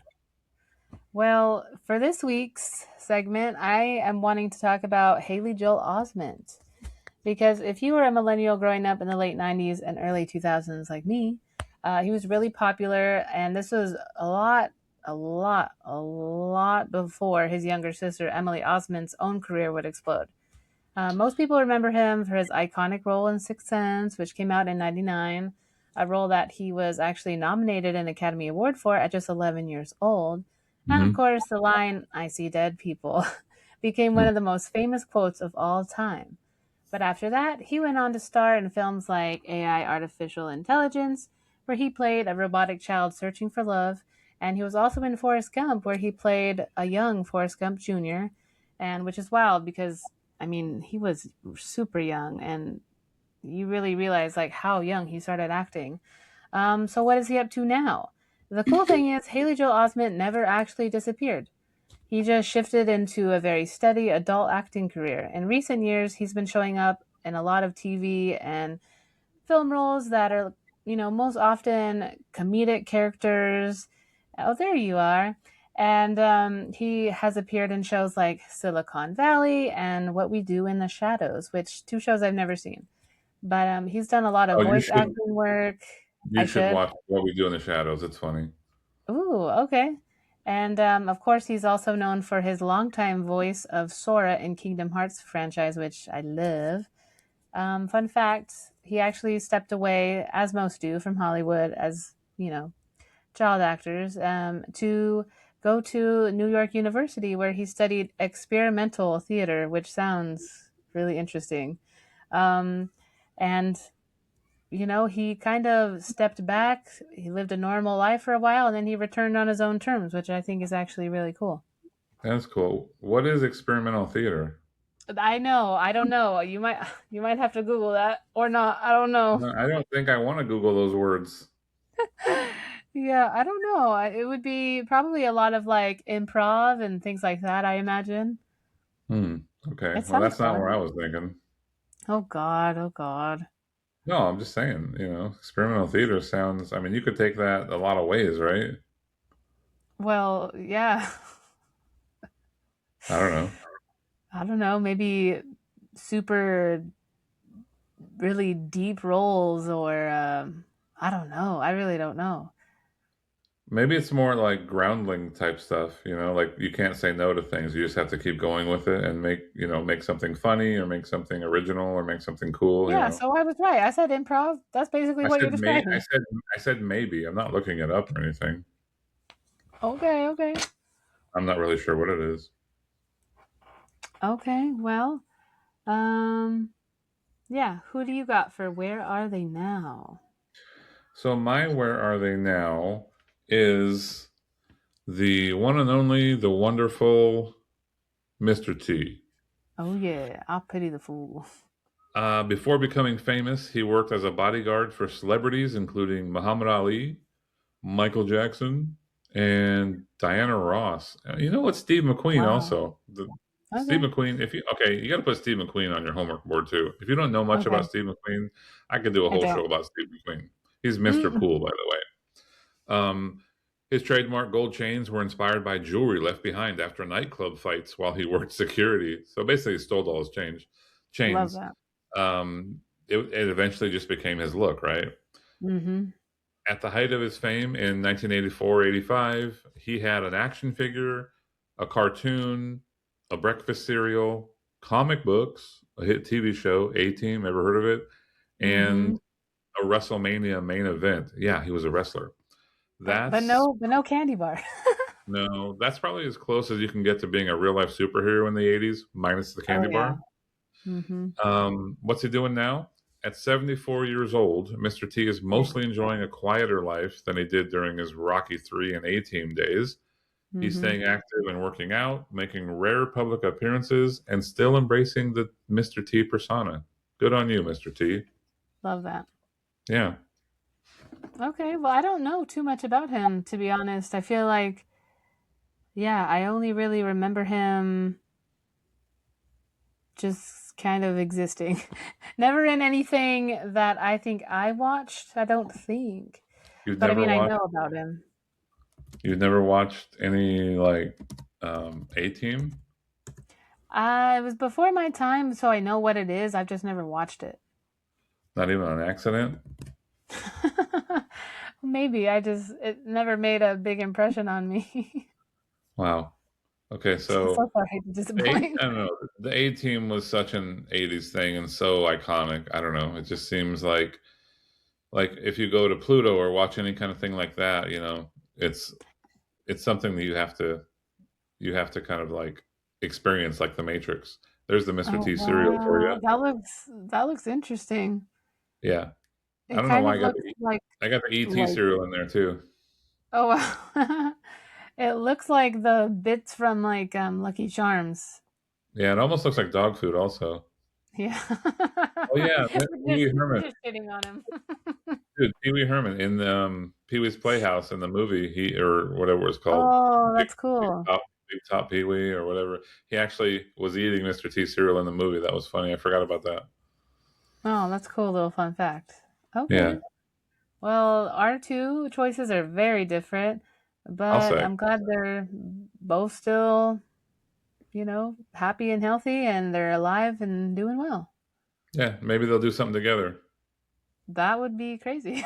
Well, for this week's segment, I am wanting to talk about Haley Joel Osment. Because if you were a millennial growing up in the late 90s and early 2000s like me, he was really popular. And this was a lot before his younger sister, Emily Osment's own career would explode. Most people remember him for his iconic role in Sixth Sense, which came out in '99, a role that he was actually nominated an Academy Award for at just 11 years old. And of Hmm. course, the line, I see dead people, became one of the most famous quotes of all time. But after that, he went on to star in films like AI Artificial Intelligence, where he played a robotic child searching for love. And he was also in Forrest Gump, where he played a young Forrest Gump Jr., and which is wild because I mean, he was super young, and you really realize like how young he started acting. So what is he up to now? The cool thing is, Haley Joel Osment never actually disappeared. He just shifted into a very steady adult acting career. In recent years, he's been showing up in a lot of TV and film roles that are, most often comedic characters. Oh, there you are. And he has appeared in shows like Silicon Valley and What We Do in the Shadows, which two shows I've never seen. But he's done a lot of Oh, voice acting work. you I should should. watch What We Do in the Shadows. It's funny. Ooh, okay. And of course, he's also known for his longtime voice of Sora in Kingdom Hearts franchise, which I love. Fun fact, he actually stepped away, as most do, from Hollywood as, child actors, to go to New York University where he studied experimental theater, which sounds really interesting. Um, and, he kind of stepped back. He lived a normal life for a while and then he returned on his own terms, which I think is actually really cool. That's cool. What is experimental theater? I know. I don't know. You might have to Google that or not. I don't know. No, I don't think I want to Google those words. Yeah, I don't know. It would be probably a lot of like improv and things like that, I imagine. Hmm. Okay. It Well, sounds that's not where fun. I was thinking. Oh God, oh God. No, I'm just saying, experimental theater sounds, I mean, you could take that a lot of ways, right? Well, yeah. I don't know. I don't know, maybe super really deep roles or I don't know. I really don't know. Maybe it's more like groundling type stuff, like you can't say no to things. You just have to keep going with it and make something funny or make something original or make something Yeah, cool. so I was right. I said improv. That's basically I what said you're may I describing. said I said maybe. I'm not looking it up or anything. Okay, okay. I'm not really sure what it is. Okay, well, um yeah, who do you got for where are they now? So my where are they now is the one and only, the wonderful Mr. T. Oh yeah, I'll pity the fool. Before becoming famous, he worked as a bodyguard for celebrities including Muhammad Ali, Michael Jackson, and Diana Ross. You know what? Steve McQueen Wow. also. Steve Okay. McQueen. If you okay, you got to put Steve McQueen on your homework board too. If you don't know much Okay. about Steve McQueen, I could do a I whole show don't. about Steve McQueen. He's Mr. Mm, Cool, by the way. His trademark gold chains were inspired by jewelry left behind after nightclub fights while he worked security. So basically, he stole all his love chains. that. It eventually just became his look, right? Mm-hmm. At the height of his fame in 1984-85, he had an action figure, a cartoon, a breakfast cereal, comic books, a hit TV show, A-Team, ever heard of it? Mm-hmm. And a WrestleMania main event. Yeah, he was a wrestler. But That's no, but no candy bar. no, that's probably as close as you can get to being a real life superhero in the 80s, minus the Oh candy yeah. bar. Mm-hmm. What's he doing now? At 74 years old, Mr. T is mostly enjoying a quieter life than he did during his Rocky 3 and A Team days. He's Mm-hmm. staying active and working out, making rare public appearances, and still embracing the Mr. T persona. Good on you, Mr. T. Love that. Yeah. Okay, well, I don't know too much about him, to be honest. I feel like, yeah, I only really remember him just kind of existing. Never in anything that I think I watched, I don't think. You've But I never mean, I watched know about him. you've never watched any like A Team? It was before my time, so I know what it is. I've just never watched it. Not even an accident? Maybe it never made a big impression on me. Wow. Okay, So so sorry to disappoint. I don't know. The A Team was such an '80s thing and so iconic. I don't know. It just seems like if you go to Pluto or watch any kind of thing like that, it's something that you have to kind of like experience, like the Matrix. There's the Mr. Oh T cereal for you. wow, that looks interesting. Yeah, I It don't know kind why of looks I got the ET like cereal in there too. oh wow. It looks like the bits from like Lucky Charms. Yeah, it almost looks like dog food also. Yeah. Oh yeah, Pee Wee We're Herman, just shitting on him. dude. Pee Wee Herman in Pee Wee's Playhouse in the movie, he or whatever it's called, Oh, Big, that's cool. Big Top Pee Wee or whatever. He actually was eating Mr. T cereal in the movie. That was funny. I forgot about that. Oh, that's cool little fun fact. Yeah, Okay. Well, our two choices are very different, I'll but say. I'm glad they're both still, happy and healthy and they're alive and doing well. Yeah, maybe they'll do something together. That would be crazy.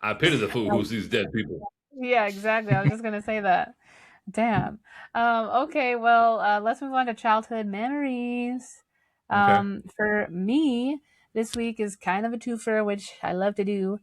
I pity the fool who sees dead people. Yeah, exactly. I was just gonna say that. Damn. Okay, well, let's move on to childhood memories. Okay. For me, this week is kind of a twofer, which I love to do,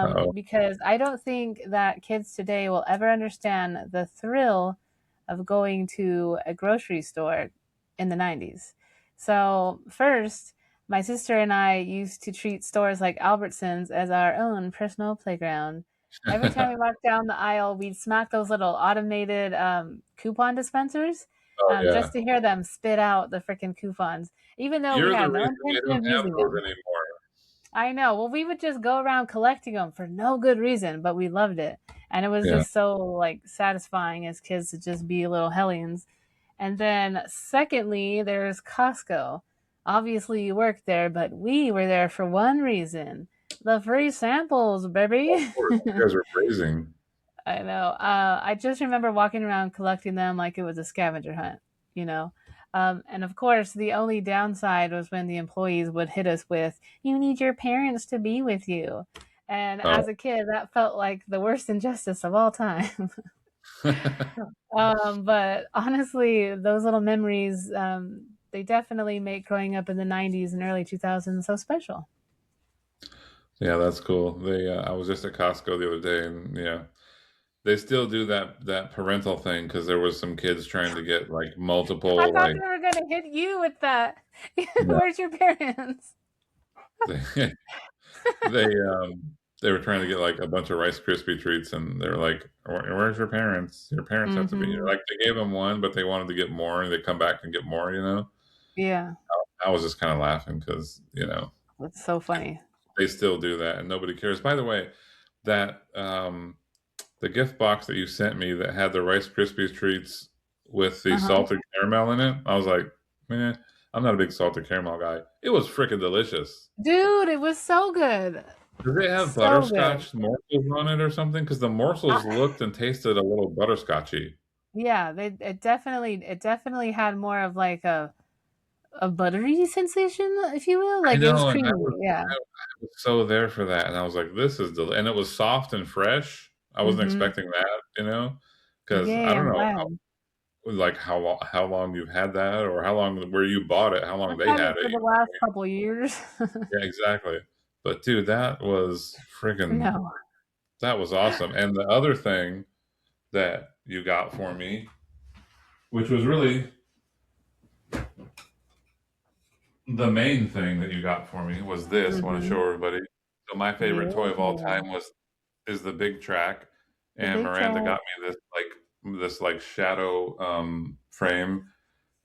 Uh-oh. because I don't think that kids today will ever understand the thrill of going to a grocery store in the 90s. So, first, my sister and I used to treat stores like Albertsons as our own personal playground. Every time we walked down the aisle, we'd smack those little automated coupon dispensers Oh yeah. just to hear them spit out the freaking coupons, even though we You're the had no reason we intention don't of have using those them. anymore. I know. Well, we would just go around collecting them for no good reason, but we loved it. And it was Yeah. just so like satisfying as kids to just be little hellions. And then secondly, there's Costco. Obviously you worked there, but we were there for one reason. The free samples, Of baby. course, you guys are raising. I know. I just remember walking around collecting them like it was a scavenger hunt, you know. And of course, the only downside was when the employees would hit us with, "You need your parents to be with you." And as Oh. a kid, that felt like the worst injustice of all time. But honestly, those little memories, they definitely make growing up in the 90s and early 2000s so special. Yeah, that's cool. I was just at Costco the other day, and yeah, they still do that parental thing because there was some kids trying to get like I multiple thought like they were going to hit you with that. yeah, Where's your parents? they they were trying to get like a bunch of Rice Krispie treats, and they're like, Where's your parents? Your parents have to be here." Hmm. Like they gave them one, but they wanted to get more, and they come back and get more. Yeah, I was just kind of laughing because it's so funny. they still do that, and nobody cares. By the way, that the gift box that you sent me that had the Rice Krispies treats with the Uh-huh. salted caramel in it, I was like, man, I'm not a big salted caramel guy. It was freaking delicious. Dude, it was so good. Did they have So good. butterscotch morsels on it or something? Because the Uh, morsels looked and tasted a little butterscotchy. yeah, it definitely had more of like a buttery sensation, if you will. I Like it was know, and creamy. Yeah. I was so there for that, and I was like, "This is and it was soft and fresh. I wasn't Mhm. expecting that, because I Yay, don't I'm know glad. like how long you've had that, or how long where you bought it, how long I've they had had it it. for the last couple years. Yeah, exactly. But dude, that was freaking No. that was awesome. And the other thing that you got for me, which was really the main thing that you got for me, was this. I want to Mhm. show everybody. So my favorite toy of all Yeah. time is the Big Track, The and big Miranda track, got me this like shadow frame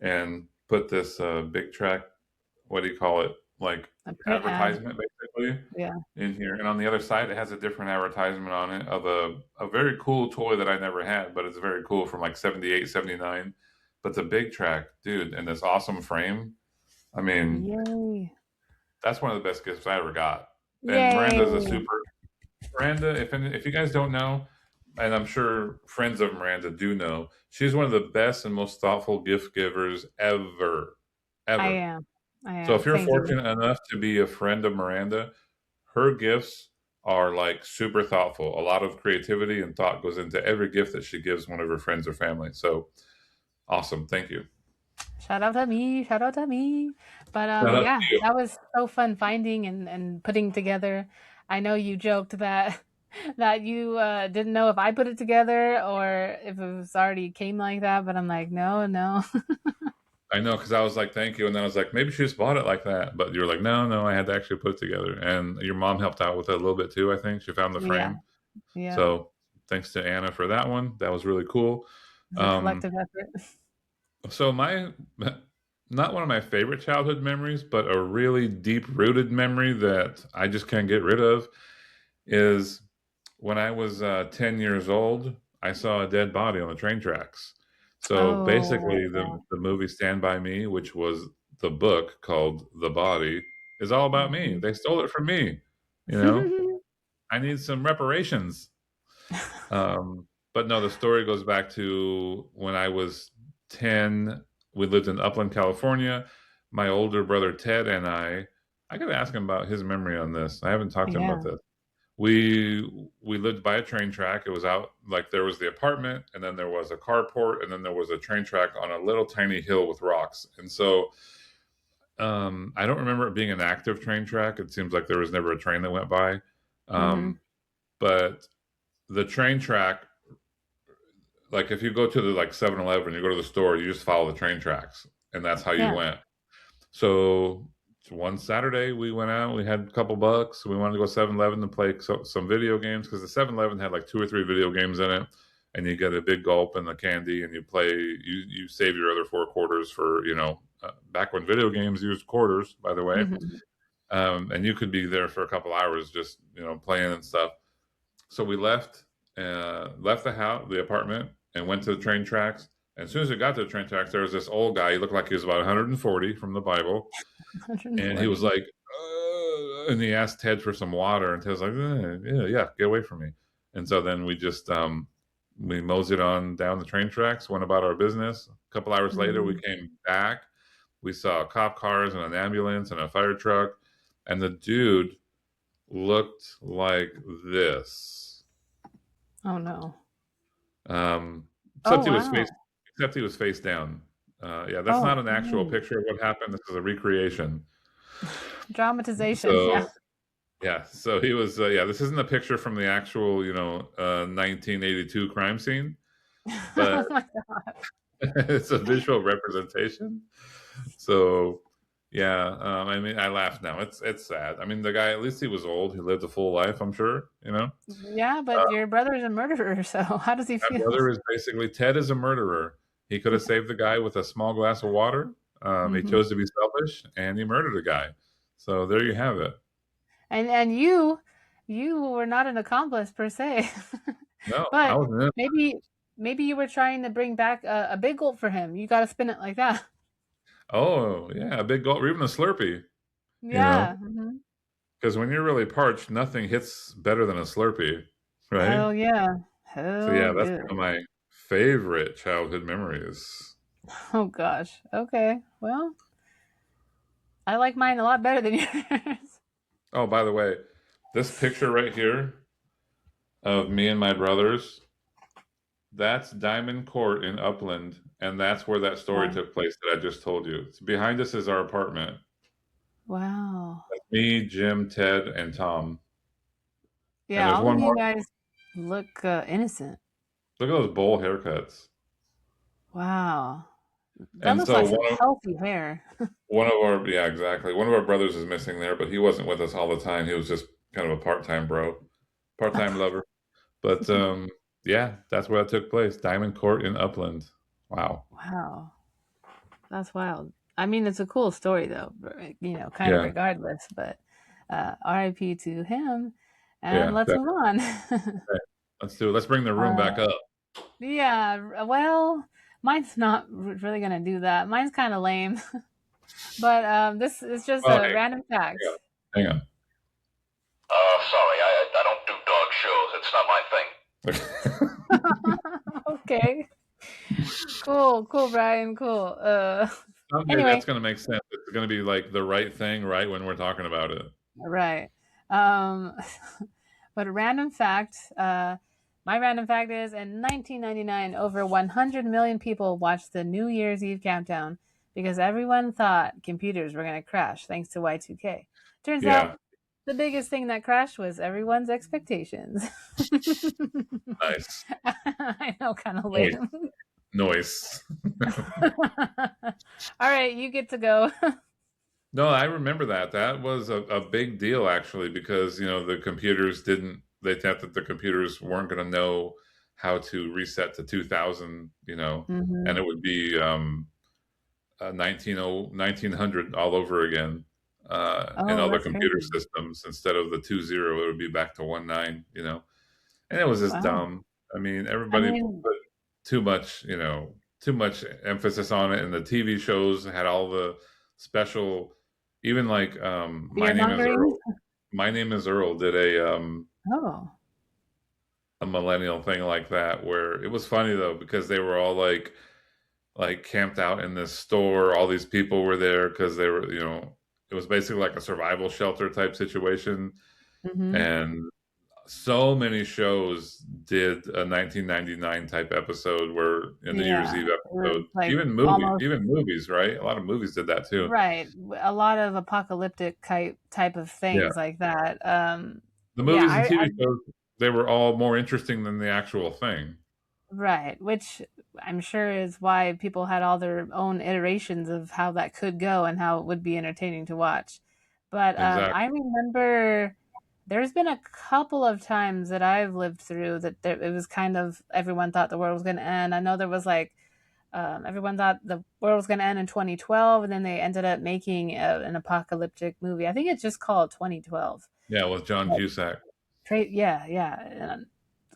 and put this Big Track, what do you call it? Like a print ad. advertisement basically Yeah. in here. And on the other side it has a different advertisement on it of a very cool toy that I never had, but it's very cool from like 78, 79. But the Big Track, dude, and this awesome frame. I mean, Yay. that's one of the best gifts I ever got. And Miranda's a Yay. super Miranda, if you guys don't know, and I'm sure friends of Miranda do know, she's one of the best and most thoughtful gift givers ever. I Ever. am. I So am. if you're Thank you. fortunate enough to be a friend of Miranda, her gifts are like super thoughtful. A lot of creativity and thought goes into every gift that she gives one of her friends or family. So awesome. Thank you. Shout out to me. Shout out to me. But Shout out yeah, to you. that was so fun finding and putting together. I know you joked that that you didn't know if I put it together or if it was already came like that, but I'm like, no, no. I know, because I was like, thank you. And then I was like, maybe she just bought it like that. But you were like, no, no, I had to actually put it together. And your mom helped out with it a little bit too, I think. She found the Yeah, frame. yeah. So thanks to Anna for that one. That was really cool. It was a Um, collective effort. so not one of my favorite childhood memories, but a really deep rooted memory that I just can't get rid of is when I was 10 years old, I saw a dead body on the train tracks. So Oh, basically, the movie Stand By Me, which was the book called The Body, is all about me. mhm. They stole it from me. You know, I need some reparations. But no, the story goes back to when I was 10. We lived in Upland, California. My older brother Ted and I got to ask him about his memory on this. I haven't talked to him about Yeah. this. We lived by a train track. It was out like there was the apartment, and then there was a carport, and then there was a train track on a little tiny hill with rocks. And so I don't remember it being an active train track. It seems like there was never a train that went by. Mhm. Um, but the train track, like if you go to the like 7-Eleven, you go to the store, you just follow the train tracks, and that's how you Yeah. went. So one Saturday we went out, we had a couple bucks. We wanted to go 7-Eleven to play some video games because the 7-Eleven had like 2 or 3 video games in it, and you get a big gulp and the candy, and you play. You save your other 4 quarters for back when video games used quarters, by the way. Mhm. And you could be there for a couple hours just playing and stuff. So we left the apartment, and went to the train tracks. And as soon as we got to the train tracks, there was this old guy. He looked like he was about 140 from the Bible, and he was 140. like, and he asked Ted for some water, and Ted's like, yeah, get away from me. And so then we just we moseyed on down the train tracks, went about our business. A couple hours later, we Mhm. came back. We saw cop cars and an ambulance and a fire truck, and the dude looked like this. Oh no. Um, Oh except he was face, wow. except he was face down. Yeah, that's not Oh, an actual picture of what happened. This is a recreation. dramatization. Yeah. So yeah, so he was. Yeah, this isn't a picture from the actual, 1982 crime scene, but Oh my God. it's a visual representation. So yeah, I mean, I laugh now. It's sad. I mean, the guy, at least he was old. He lived a full life. I'm sure. Yeah, but your brother's a murderer, so how does he My feel? brother is basically Ted is a murderer. He could have saved the guy with a small glass of water. He Hmm. chose to be selfish, and he murdered a guy. So there you have it. And you were not an accomplice per se, No, I but was in it. maybe you were trying to bring back a big gulp for him. You got to spin it like that. Oh yeah, a big gulp, or even a Slurpee. You know, Yeah. Hmm. because when you're really parched, nothing hits better than a Slurpee, right? Hell yeah. So Hell yeah, that's yeah. one of my favorite childhood memories. Oh gosh. Okay. Well, I like mine a lot better than yours. Oh, by the way, this picture right here of me and my brothers, that's Diamond Court in Upland, and that's where that story Wow. took place that I just told you. So behind us is our apartment. Wow. Me, Jim, Ted, and Tom. And Yeah, there's all of one you more. guys look innocent. Look at those bowl haircuts. Wow. That And looks so like some healthy hair. one of our yeah, exactly. One of our brothers is missing there, but he wasn't with us all the time. He was just kind of a part-time bro, part-time lover. But yeah, that's where that took place. Diamond Court in Upland. Wow. Wow. That's wild. I mean, it's a cool story though, kind of Yeah. regardless, but RIP to him. And Yeah. let's move on. Okay. Let's do it. Let's bring the room back uh, up. yeah, well, mine's not really gonna do that. Mine's kind of lame, but this is just Well, a hey, random fact. hang on. Sorry, I don't do dog shows. It's not my thing. Okay, cool, Brian, cool. Someday Anyway, that's going to make sense. It's going to be like the right thing, right, when we're talking about it. right. Um, but a random fact. My random fact is in 1999, over 100 million people watched the New Year's Eve countdown because everyone thought computers were going to crash thanks to Y2K. Turns out Yeah. the biggest thing that crashed was everyone's expectations. Nice. I know, kind of Noise. lame. Noise. All right, you get to go. No, I remember that. That was a big deal, actually, because, the computers didn't, they thought that the computers weren't going to know how to reset to 2000, and Hmm. it would be 1900 all over again in Oh, all the that's computer crazy. systems. Instead of the 20, it would be back to 19. And it was just Wow. dumb. I mean, I everybody mean, put too much, too much emphasis on it, and the TV shows had all the special, even like My fear Name is mongering. Earl. My Name is Earl did Oh. a millennial thing like that, where it was funny though because they were all like camped out in this store. All these people were there because they were, it was basically like a survival shelter type situation, Hmm. and so many shows did a 1999 type episode where in the New Year's Yeah. Eve It was episode, like almost even movies, right? A lot of movies did that too. right. A lot of apocalyptic type of Yeah, things like that. the Yeah, movies and TV shows, they were all more interesting than the actual thing. right. Which I'm sure is why people had all their own iterations of how that could go and how it would be entertaining to watch. But I Exactly. remember there's been a couple of times that I've lived through that it was kind of everyone thought the world was going to end. I know there was like Everyone thought the world was going to end in 2012, and then they ended up making an apocalyptic movie. I think it's just called 2012. Yeah, with John But Cusack. yeah,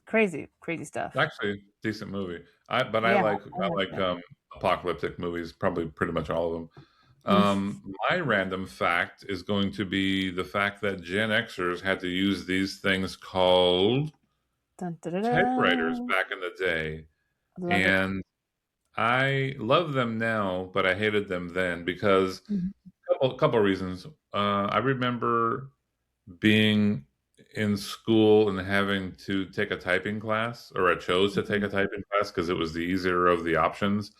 crazy, crazy stuff. Actually, decent movie. But I Yeah, like I liked it. apocalyptic movies, probably pretty much all of them. Mm. My random fact is going to be the fact that Gen Xers had to use these things called Dun, dun, dun, typewriters dun. back in the day. Love it. And I love them now, but I hated them then because Mhm. couple of reasons. I remember being in school and having to take a typing class, or I chose to take Mhm. a typing class because it was the easier of the options.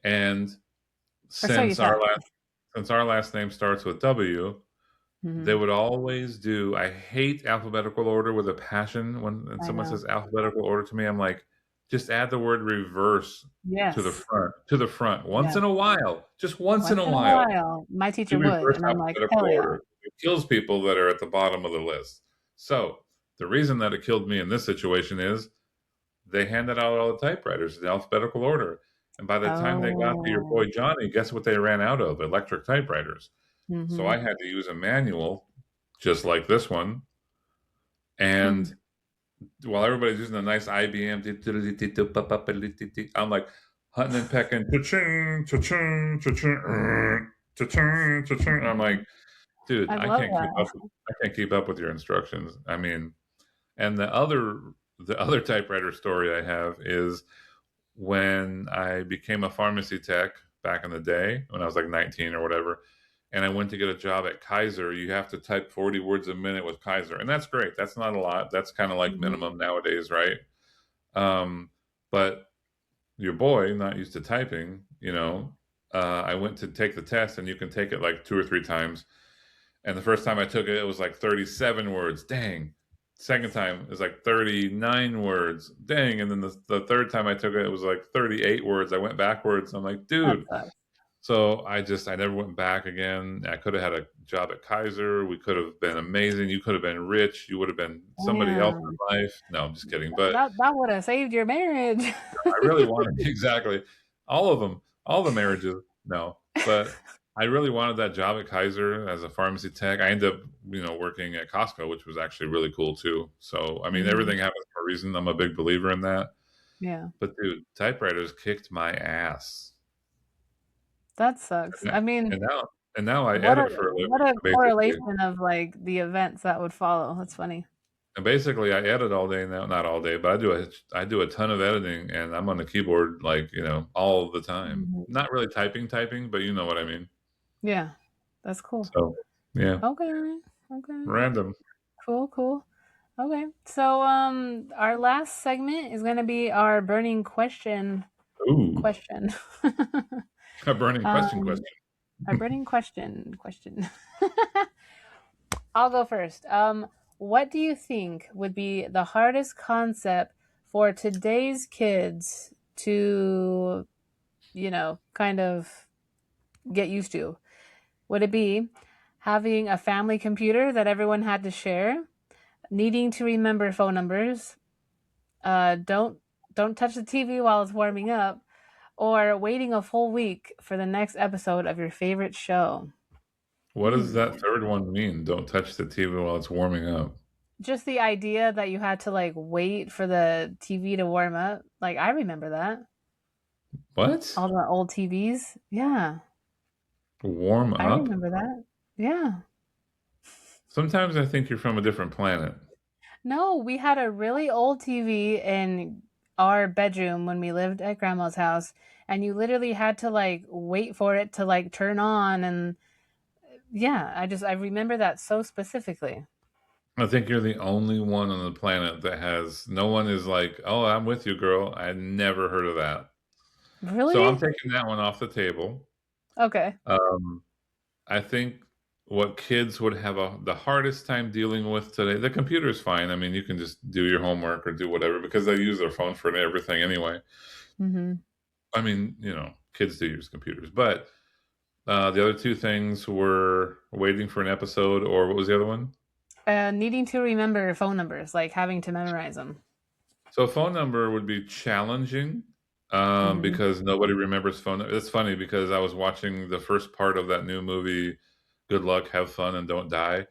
And Or so you since thought. our last name starts with W, they Hmm. would always do. I hate alphabetical order with a passion. When I someone know. says alphabetical order to me, I'm like, just add the word reverse to the Yes. front. To the front. Once Yeah. in a while, just once in Once a in a while, while, my do teacher would, reverse and I'm like, alphabetical hell yeah. order. It kills people that are at the bottom of the list. So the reason that it killed me in this situation is they handed out all the typewriters in alphabetical order. And by the time they got to your Oh. boy Johnny, guess what they ran out of? Electric typewriters. So Hmm. I had to use a manual, just like this one. Hmm. And while everybody's using a nice IBM, I'm like hunting and pecking. Cha-ching, cha-ching, cha-ching, cha-ching, cha-ching. I'm like, dude, I love that. I can't keep up with your instructions. I mean, and the other typewriter story I have is when I became a pharmacy tech back in the day when I was like 19 or whatever, and I went to get a job at Kaiser. You have to type 40 words a minute with Kaiser, and that's great. That's not a lot. That's kind of like Hmm. minimum nowadays, right? But your boy, not used to typing, I went to take the test, and you can take it like 2 or 3 times. And the first time I took it, it was like 37 words. Dang. Second time, it was like 39 words. Dang. And then the third time I took it, it was like 38 words. I went backwards. I'm like, That dude. sucks. So I never went back again. I could have had a job at Kaiser. We could have been amazing. You could have been rich. You would have been somebody else Damn. in life. No, I'm just kidding. But That would have saved your marriage. I really wanted exactly all of them, all the marriages. No, but I really wanted that job at Kaiser as a pharmacy tech. I ended up, working at Costco, which was actually really cool too. So, I mean, Hmm. everything happens for a reason. I'm a big believer in that. Yeah, But dude, typewriters kicked my ass. that sucks. And I mean, and now, and now I what a edit for a living, what a basically. correlation of like the events that would follow. That's funny. And basically, I edit all day now. Not all day, but I do a ton of editing, and I'm on the keyboard like all the time. Mhm. Not really typing, but you know what I mean. Yeah, that's cool. So, yeah, Okay, okay, random. cool, cool. Okay, so our last segment is gonna be our burning question. Ooh, Question. a burning question. um, our burning question. I'll go first. What do you think would be the hardest concept for today's kids to, kind of get used to? Would it be having a family computer that everyone had to share, needing to remember phone numbers, don't touch the TV while it's warming up, or waiting a full week for the next episode of your favorite show? What does Hmm. that third one mean? Don't touch the TV while it's warming up. Just the idea that you had to like wait for the TV to warm up. Like I remember that. What? All the old TVs. Yeah, Warm I up? remember that. Yeah. Sometimes I think you're from a different planet. No, we had a really old TV in our bedroom when we lived at grandma's house, and you literally had to like wait for it to like turn on. And yeah, I remember that so specifically. I think you're the only one on the planet that has. No one is like, oh, I'm with you, girl. I never heard of that. So I'm Really? taking that one off the table. Okay. Um, I think what kids would have the hardest time dealing with today, the computer is fine. I mean, you can just do your homework or do whatever because they use their phone for everything anyway. Mm-hmm. I mean, kids do use computers, but the other two things were waiting for an episode, or what was the other one? Needing to remember phone numbers, like having to memorize them. So, a phone number would be challenging. Mhm. because nobody remembers phone. It's funny because I was watching the first part of that new movie, Good Luck, Have Fun, and Don't Die,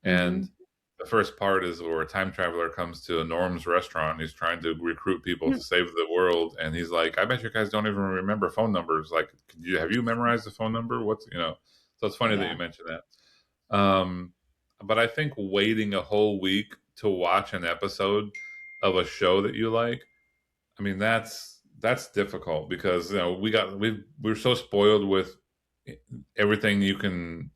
and Mhm. the first part is where a time traveler comes to Norm's restaurant. He's trying to recruit people to save the world, and he's like, "I bet you guys don't even remember phone numbers. Like, have you memorized the phone number? What's you know?" So it's funny that you Yeah. mentioned that. But I think waiting a whole week to watch an episode of a show that you like, I mean, that's difficult because we're so spoiled with everything you can.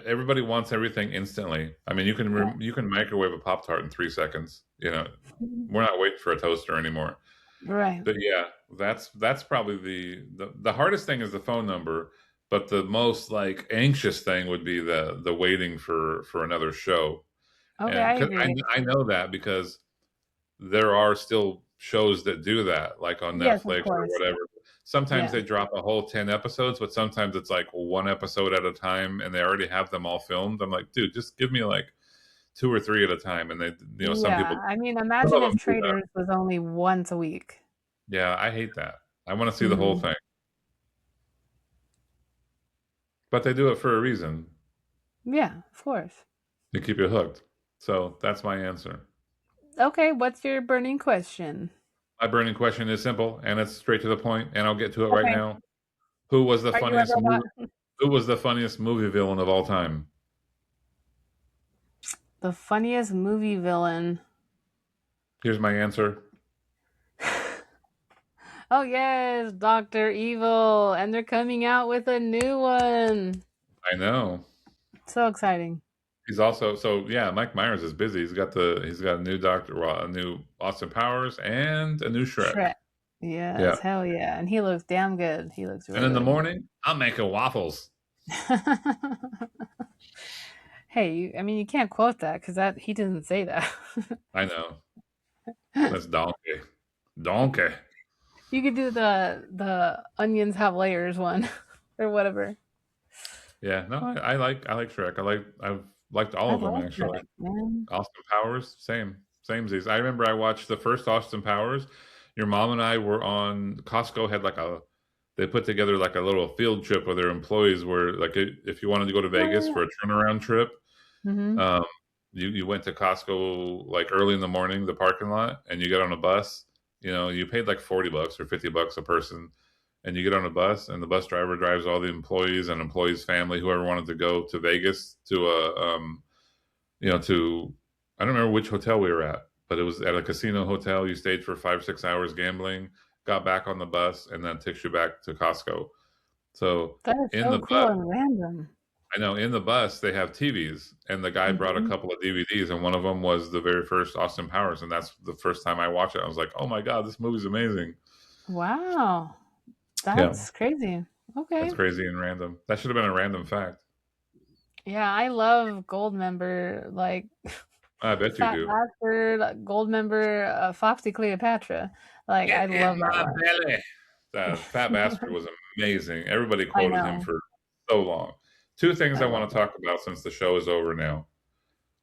Everybody wants everything instantly. I mean, you can microwave a Pop Tart in 3 seconds. We're not waiting for a toaster anymore. Right. But yeah, that's probably the hardest thing is the phone number. But the most like anxious thing would be the waiting for another show. Okay, And I because agree. I know that because there are still shows that do that, like on Yes, of Netflix or course. whatever. Sometimes Yeah. they drop a whole 10 episodes, but sometimes it's like one episode at a time and they already have them all filmed. I'm like, dude, just give me like two or three at a time. And some Yeah. people, I mean, some of imagine if them do that. Traders was only once a week. Yeah, I hate that. I want to see the whole Mhm. thing, but they do it for a reason Yeah, of course. to keep you hooked. So that's my answer. Okay, what's your burning question? My burning question is simple and it's straight to the point, and I'll get to it right Okay. now. Who was the Are you a funniest robot? movie? Who was the funniest movie villain of all time? The funniest movie villain. Here's my answer. Oh yes, Dr. Evil, and they're coming out with a new one. I know. So exciting. He's also so yeah. Mike Myers is busy. He's got a new a new Austin Powers, and a new Shrek. Shrek. Yeah. Yes, hell yeah. And he looks damn good. He looks And real in the good. morning, I'm making waffles. Hey, I mean, you can't quote that because that he didn't say that. I know. That's donkey. Donkey. You could do the onions have layers one or whatever. Yeah. No, I like Shrek. I've liked all I of them love actually. Shrek, man. Austin Powers, samesies. I remember I watched the first Austin Powers. Your mom and I were on Costco had they put together like a little field trip with their employees where like if you wanted to go to Oh Vegas for a turnaround trip, yeah. Mm-hmm. um, you went to Costco like early in the morning, the parking lot, and you get on a bus. You paid like $40 or $50 a person, and you get on a bus, and the bus driver drives all the employees and employees' family, whoever wanted to go to Vegas to to I don't remember which hotel we were at, but it was at a casino hotel. You stayed for 5, 6 hours gambling, got back on the bus, and then takes you back to Costco. So That is in so the cool bus, and random. I know in the bus they have TVs, and the guy brought a Mm-hmm. couple of DVDs, and one of them was the very first Austin Powers, and that's the first time I watched it. I was like, oh my god, this movie's amazing. Wow, Yeah, that's crazy. that's Okay. crazy and random. That should have been a random fact. Yeah, I love gold member, like I bet you Fat do. Bastard, gold member, Foxy Cleopatra. Like, I Get in love that my one. belly. The Fat Bastard was amazing. Everybody I quoted him know. for so long. Two things I I love want to talk about since the show is over now.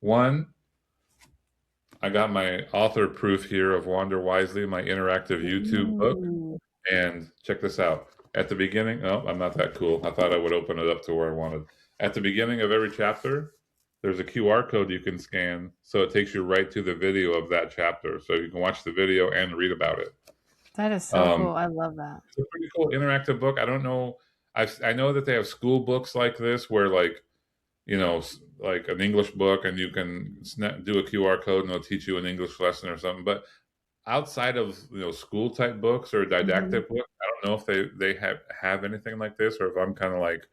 One, I got my author proof here of Wander Wisely, my interactive that. YouTube book. Ooh. And check this out. At the beginning, oh, I'm not that cool. I thought I would open it up to where I wanted. At the beginning of every chapter, there's a QR code you can scan, so it takes you right to the video of that chapter. So you can watch the video and read about it. That is so Um, cool. I love that. it's a pretty cool interactive book. I don't know. I know that they have school books like this where like like an English book, and you can do a QR code and it'll teach you an English lesson or something. But outside of school type books or Hmm. didactic books, I don't know if they have anything like this, or if I'm kind of like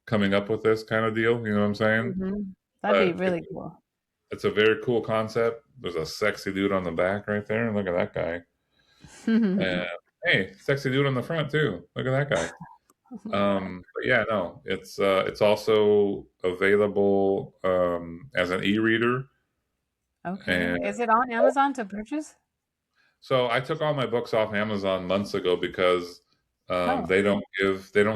coming up with this kind of deal. You know what I'm saying? Hmm. That'd be But really cool. it's a very cool concept. There's a sexy dude on the back right there, and look at that guy. And hey, sexy dude on the front too. Look at that guy. Oh my God. But yeah, no, it's also available as an e-reader. Okay. And Is it on Amazon to purchase? so I took all my books off Amazon months ago because Oh, they don't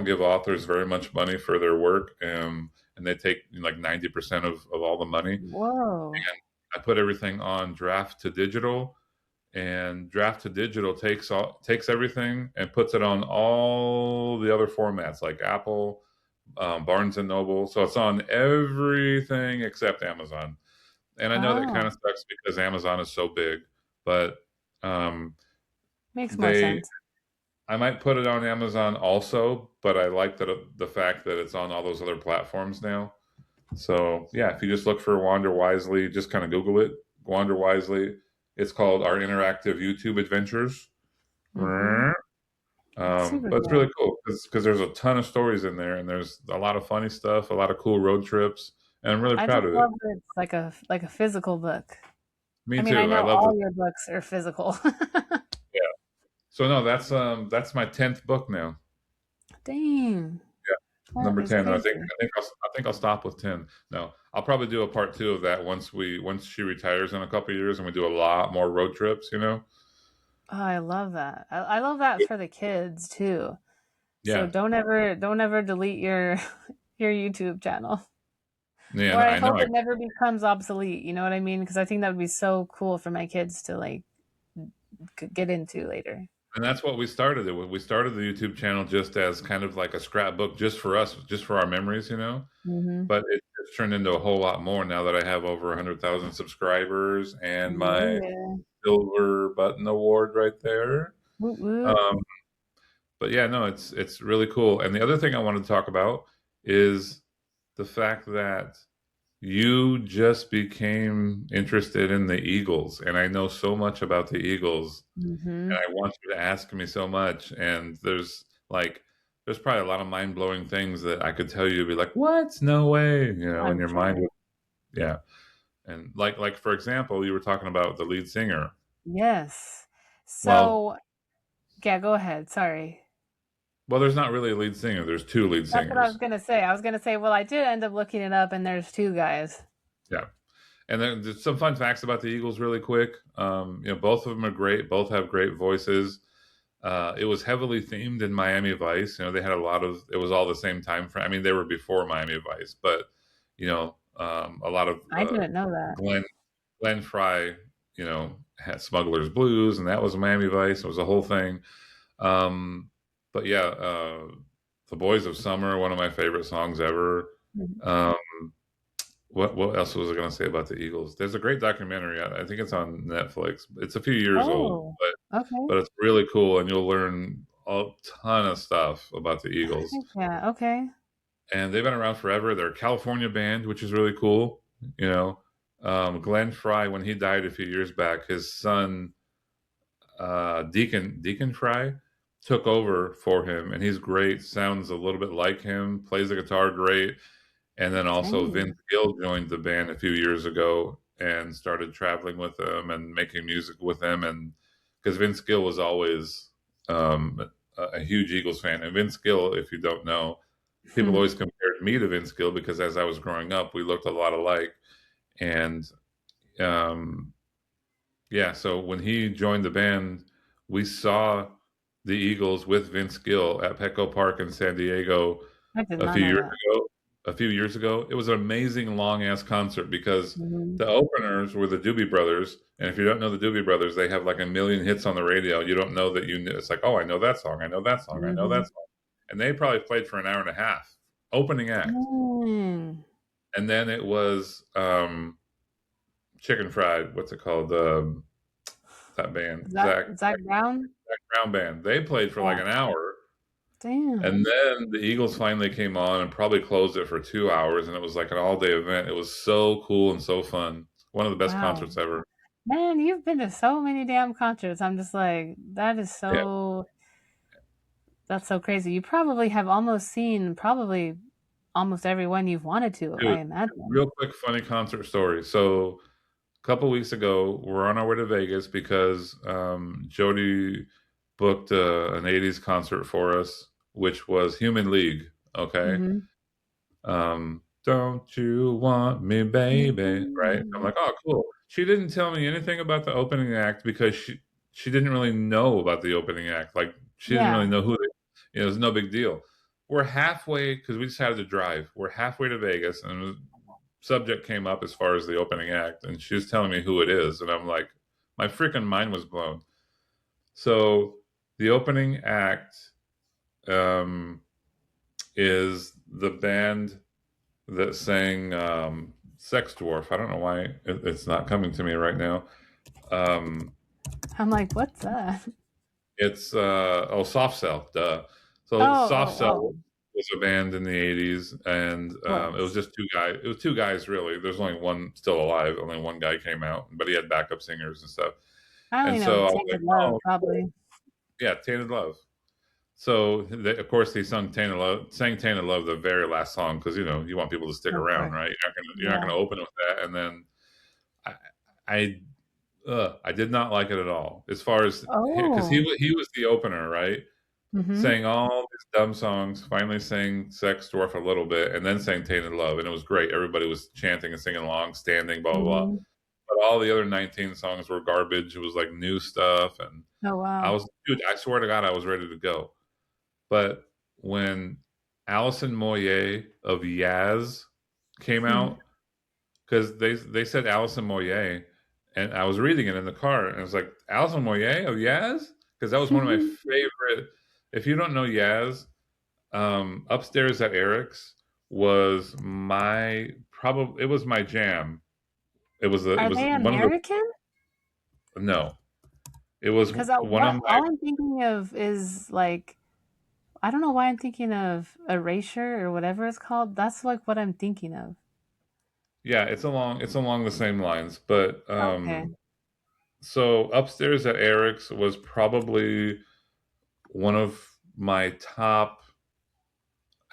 give authors very much money for their work, and they take like 90% of all the money. whoa. I put everything on draft to digital, and Draft to Digital takes everything and puts it on all the other formats like Apple, Barnes and Noble. So it's on everything except Amazon. And I know that kind Oh, of sucks because Amazon is so big, but um, makes more they sense. I might put it on Amazon also, but I like the fact that it's on all those other platforms now. So yeah, if you just look for Wander Wisely, just kind of Google it, Wander Wisely. It's called Our Interactive YouTube Adventures. Mm-hmm. Super But it's really cool. cool because there's a ton of stories in there, and there's a lot of funny stuff, a lot of cool road trips, and I'm really I proud just of it. love that it's like a physical book. I Me mean, I too. I know love the all your books are physical. yeah. So no, that's my 10th book now. Dang, Yeah, that number is 10. crazy. I think I'll stop with 10. No, I'll probably do a part two of that once she retires in a couple of years and we do a lot more road trips. You know. Oh, I love that. I love that for the kids too. So Yeah. don't ever delete your your YouTube channel. Yeah, Or no, I I know. hope it never becomes obsolete. You know what I mean? Because I think that would be so cool for my kids to like get into later. And that's what we started it with. We started the YouTube channel just as kind of like a scrapbook just for us, just for our memories, you know. Hmm. But it's turned into a whole lot more now that I have over 100,000 subscribers and my Yeah. silver button award right there. Woot woot. Um, but yeah, no, it's really cool. And the other thing I wanted to talk about is the fact that you just became interested in the Eagles, and I know so much about the Eagles, and Hmm. I want you to ask me so much. And there's probably a lot of mind blowing things that I could tell you, be like, what? No way, you know, in I'm your mind. sure. Yeah. And like for example, you were talking about the lead singer. Yes. Well, So yeah, go ahead. Sorry. there's not really a lead singer. There's two lead That's what I was singers. gonna say. I was gonna say, well, I did end up looking it up, and there's two guys. Yeah. And then there's some fun facts about the Eagles, really quick. Both of them are great. Both have great voices. It was heavily themed in Miami Vice. You know, they had a lot of. It was all the same time frame. I mean, they were before Miami Vice, but a lot of I didn't know that. Glenn Fry, had Smuggler's Blues, and that was Miami Vice. It was a whole thing. Um, but yeah, The Boys of Summer, one of my favorite songs ever. Mhm. Um, what else was I going to say about the Eagles? There's a great documentary. I think it's on Netflix. It's a few years old, Oh, okay. but it's really cool, and you'll learn a ton of stuff about the Eagles. Heck yeah. Okay. And they've been around forever. They're a California band, which is really cool. You know, Glenn Fry, when he died a few years back, his son Deacon Fry took over for him, and he's great. Sounds a little bit like him. Plays the guitar great. And then also Dang. Vince Gill joined the band a few years ago and started traveling with them and making music with them. And because Vince Gill was always a huge Eagles fan. And Vince Gill, if you don't know, people Hmm. always compared me to Vince Gill because as I was growing up, we looked a lot alike. And um, yeah, so when he joined the band, we saw the Eagles with Vince Gill at Petco Park in San Diego I did a not few know years that. ago. A few years ago, it was an amazing long ass concert because Hmm. the openers were the Doobie Brothers, and if you don't know the Doobie Brothers, they have like a million hits on the radio. You don't know that you knew. It's like, oh, I know that song, I know that song, I know Hmm. that song, and they probably played for an hour and a half, opening act, Dang. and then it was Chicken Fried. What's it called? That band, Zach Brown? Zach Brown band. They played for like Yeah. an hour. Damn. And then the Eagles finally came on and probably closed it for 2 hours, and it was like an all day event. It was so cool and so fun. One of the best Wow. concerts ever. Man, you've been to so many damn concerts. I'm just like, Yeah, that's so crazy. You probably have almost seen probably almost everyone you've wanted to, I dude. imagine. Real quick, funny concert story. So a couple weeks ago, we're on our way to Vegas because Jody booked an '80s concert for us, which was Human League. Okay, Hmm. don't you want me, baby? Right? I'm Hmm. like, oh, cool. She didn't tell me anything about the opening act because she didn't really know about the opening act. Like she didn't really Yeah. know who they, it was no big deal. We're halfway because we decided to drive. We're halfway to Vegas, and the subject came up as far as the opening act, and she was telling me who it is, and I'm like, my freaking mind was blown. So the opening act um, is the band that sang Sex Dwarf. I don't know why it's not coming to me right now. Um, I'm like, what's that? it's Soft Cell, duh. Oh, So Soft oh, Cell oh. was a band in the '80s, and Of it was course. just two guys. It was two guys really. There's only one still alive. Only one guy came out, but he had backup singers and stuff. I And only know so I was like, Tainted Love, oh, probably. yeah, Tainted Love. So of course he sang Tainted Love the very last song because you want people to stick Of around, course. right? You're not Yeah. gonna open with that, and then I I, I did not like it at all. As far as because Oh. he was the opener, right? Mm-hmm. Sang all these dumb songs, finally sang Sex Dwarf a little bit, and then sang Tainted Love, and it was great. Everybody was chanting and singing along, standing, blah blah blah. Mm-hmm. But all the other 19 songs were garbage. It was like new stuff, and Oh, wow. dude, I swear to God, I was ready to go. But when Alison Moyet of Yaz came Hmm. out, because they said Alison Moyet, and I was reading it in the car, and it was like Alison Moyet of Yaz, because that was one of my favorite. If you don't know Yaz, Upstairs at Eric's was my probably it was my jam. It Are was they one of the American? no, it was Because one of what my all I'm thinking of is like, I don't know why I'm thinking of Erasure or whatever it's called. That's like what I'm thinking of. yeah. It's along the same lines, but Okay. so Upstairs at Eric's was probably one of my top,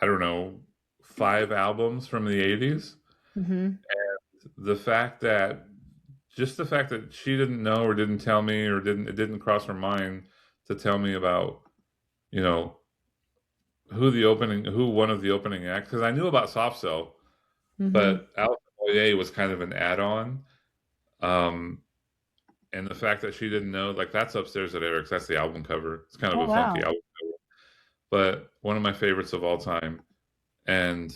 I don't know, 5 albums from the '80s. Mm-hmm. The fact that just the fact that she didn't know or didn't tell me or it didn't cross her mind to tell me about you know who one of the opening acts, because I knew about Soft Cell, Mm-hmm. but Alison Moyet was kind of an add-on. Um, and the fact that she didn't know, like that's Upstairs at Eric's, that's the album cover. It's kind of Oh, a funky wow. album cover, but one of my favorites of all time. And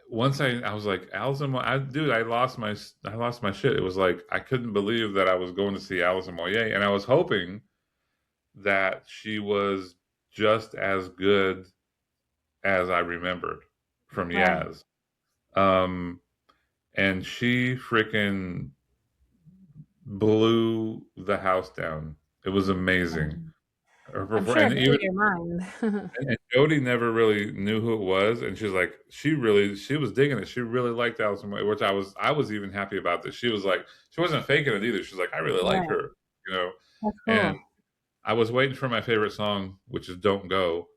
once I was like Alison, dude, I lost my shit. It was like I couldn't believe that I was going to see Alison Moyet, and I was hoping that she was just as good as I remembered from Right. Yaz. Um, and she freaking blew the house down. It was amazing. Um, I'm sure And it blew even your mind. and Jody never really knew who it was, and she's like, she was digging it. She really liked Alison Moyet, which I was even happy about this. She was like, she wasn't faking it either. She's like, I really like Right. her, you know. That's And cool. I was waiting for my favorite song, which is "Don't Go."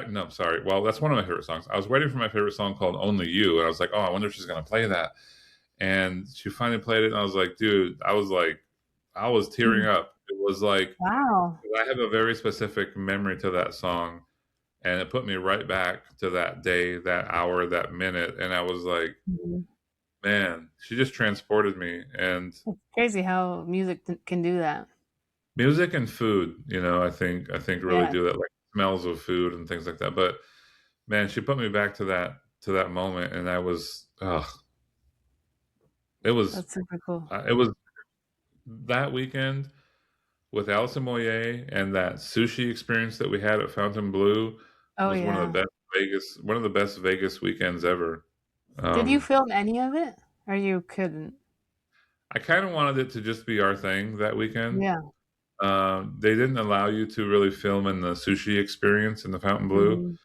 No, sorry. Well, that's one of my favorite songs. I was waiting for my favorite song called "Only You," and I was like, oh, I wonder if she's gonna play that. And she finally played it, and I was like, dude, I was tearing Mm. up. It was like Wow. I have a very specific memory to that song, and it put me right back to that day, that hour, that minute, and I was like, Mhm. man, she just transported me. And It's crazy how music can do that. music and food, I think really Yeah, do that, like smells of food and things like that. But man, she put me back to that moment, and I was, it was, that's super cool. it was that weekend with Alison Moyet and that sushi experience that we had at Fountain Blue Oh, was yeah. one of the best Vegas weekends ever. Did you Um, film any of it? Or you couldn't? I kind of wanted it to just be our thing that weekend. Yeah. They didn't allow you to really film in the sushi experience in the Fountain Blue,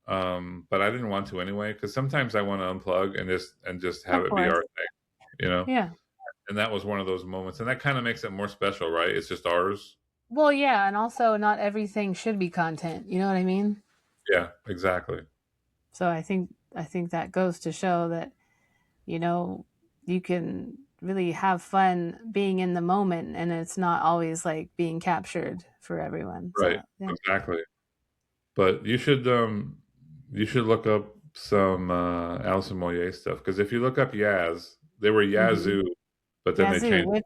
Mhm. but I didn't want to anyway because sometimes I want to unplug and just have Of it be course. our thing. Yeah. And that was one of those moments, and that kind of makes it more special, right? It's just ours. Well, yeah, and also not everything should be content. You know what I mean? Yeah, exactly. So I think that goes to show that, you know, you can really have fun being in the moment and it's not always like being captured for everyone. Right, So, yeah. exactly. But you should look up some Alison Moyet stuff because if you look up Yaz, they were Mhm. Yazoo, but then they Yazoo, changed. which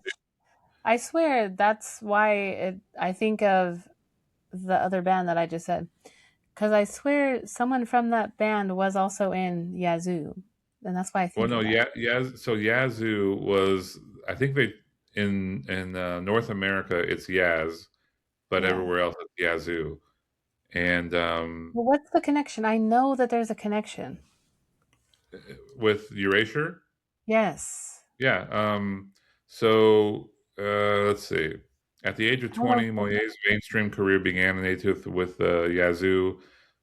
I swear that's why I think of the other band that I just said. Because I swear someone from that band was also in Yazoo. And that's why I Well, think no, of that. Yaz. So Yazoo was, I think in North America it's Yaz, but Yeah. everywhere else it's Yazoo. And Well, what's the connection? I know that there's a connection. with Erasure, Yes. yeah. So let's see. At the age of Oh, 20, Moyet's mainstream career began in 82 with Yazoo,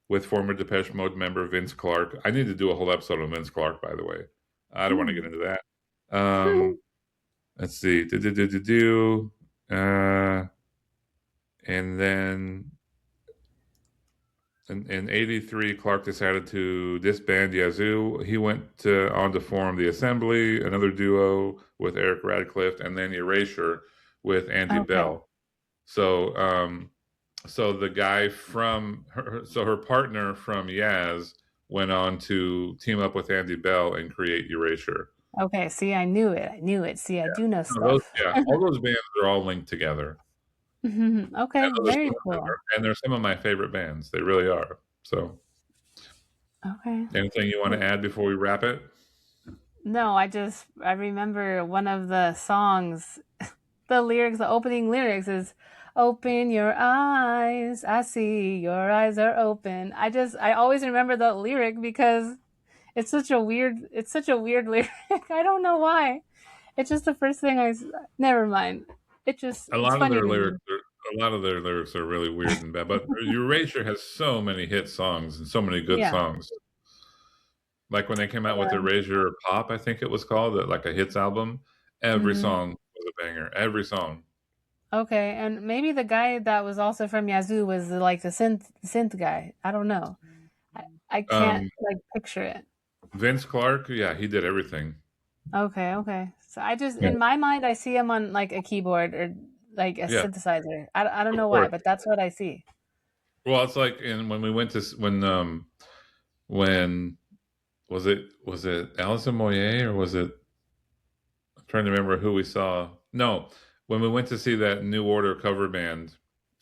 with former Depeche Mode member Vince Clarke. I need to do a whole episode on Vince Clarke, by the way. I don't want to get into that. Let's see. And then in 83, Clark decided to disband Yazoo. He went on to form The Assembly, another duo with Eric Radcliffe, and then Erasure with Andy Okay. Bell. So, so the guy from her partner from Yaz went on to team up with Andy Bell and create Erasure. Okay. See, I knew it. I knew it. See, I do know stuff. All those bands are all linked together. Okay. Very cool. And they're some of my favorite bands. They really are. So, Okay. anything you want to add before we wrap it? No, I remember one of the songs, the lyrics, the opening lyrics is open your eyes. I see your eyes are open. I always remember the lyric because it's such a weird lyric. I don't know why. It's just the first thing never mind. It's funny to me. A lot of their lyrics are really weird and bad. But Erasure has so many hit songs and so many good Yeah. songs. Like when they came out with Erasure Pop, I think it was called, like a hits album. Every song was a banger. Every song. Okay, and maybe the guy that was also from Yazoo was like the synth guy. I don't know. I can't like picture it. Vince Clarke, yeah, he did everything. Okay. So in my mind, I see him on like a keyboard or like a synthesizer. I don't know why, but that's what I see. Well, it's like when we went to when was it Alison Moyet or was it? I'm trying to remember who we saw. No, when we went to see that New Order cover band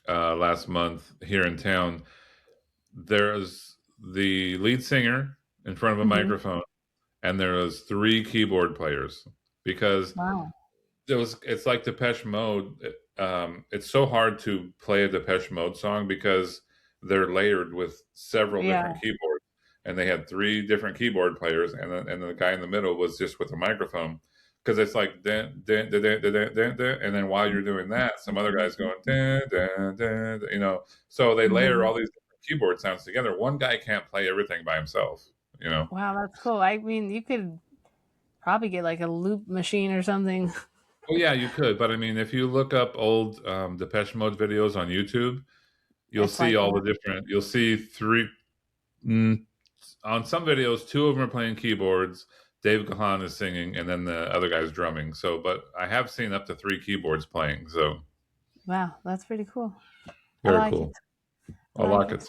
last month here in town, there's the lead singer in front of a microphone, and there was 3 keyboard players because Wow. it's like Depeche Mode. It's so hard to play a Depeche Mode song because they're layered with several different keyboards, and they had 3 different keyboard players, and the guy in the middle was just with a microphone because it's like dun, dun, dun, dun, dun, dun, dun, dun, and then while you're doing that, some other guy's going dun, dun, dun, dun, you know. So they layer all these different keyboard sounds together. One guy can't play everything by himself, you know. Wow, that's cool. I mean, you could probably get like a loop machine or something. Oh yeah, you could, but I mean, if you look up old Depeche Mode videos on YouTube, you'll It's see like all that. the different. You'll see 3 on some videos. 2 of them are playing keyboards. Dave Gahan is singing, and then the other guy's drumming. So, but I have seen up to 3 keyboards playing. So, Wow, that's pretty cool. very cool. I like it.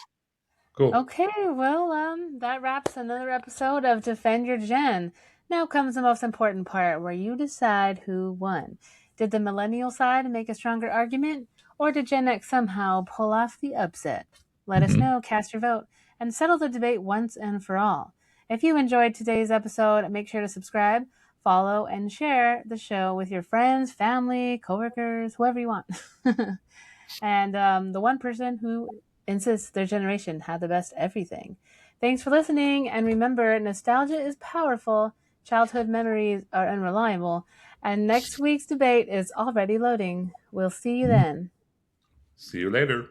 Cool. Okay, well, that wraps another episode of Defend Your Gen. Now comes the most important part where you decide who won. Did the millennial side make a stronger argument, or did Gen X somehow pull off the upset? Let us know, cast your vote, and settle the debate once and for all. If you enjoyed today's episode, make sure to subscribe, follow, and share the show with your friends, family, coworkers, whoever you want. And the one person who insists their generation had the best everything. Thanks for listening, and remember, nostalgia is powerful, childhood memories are unreliable, and next week's debate is already loading. We'll see you then. See you later.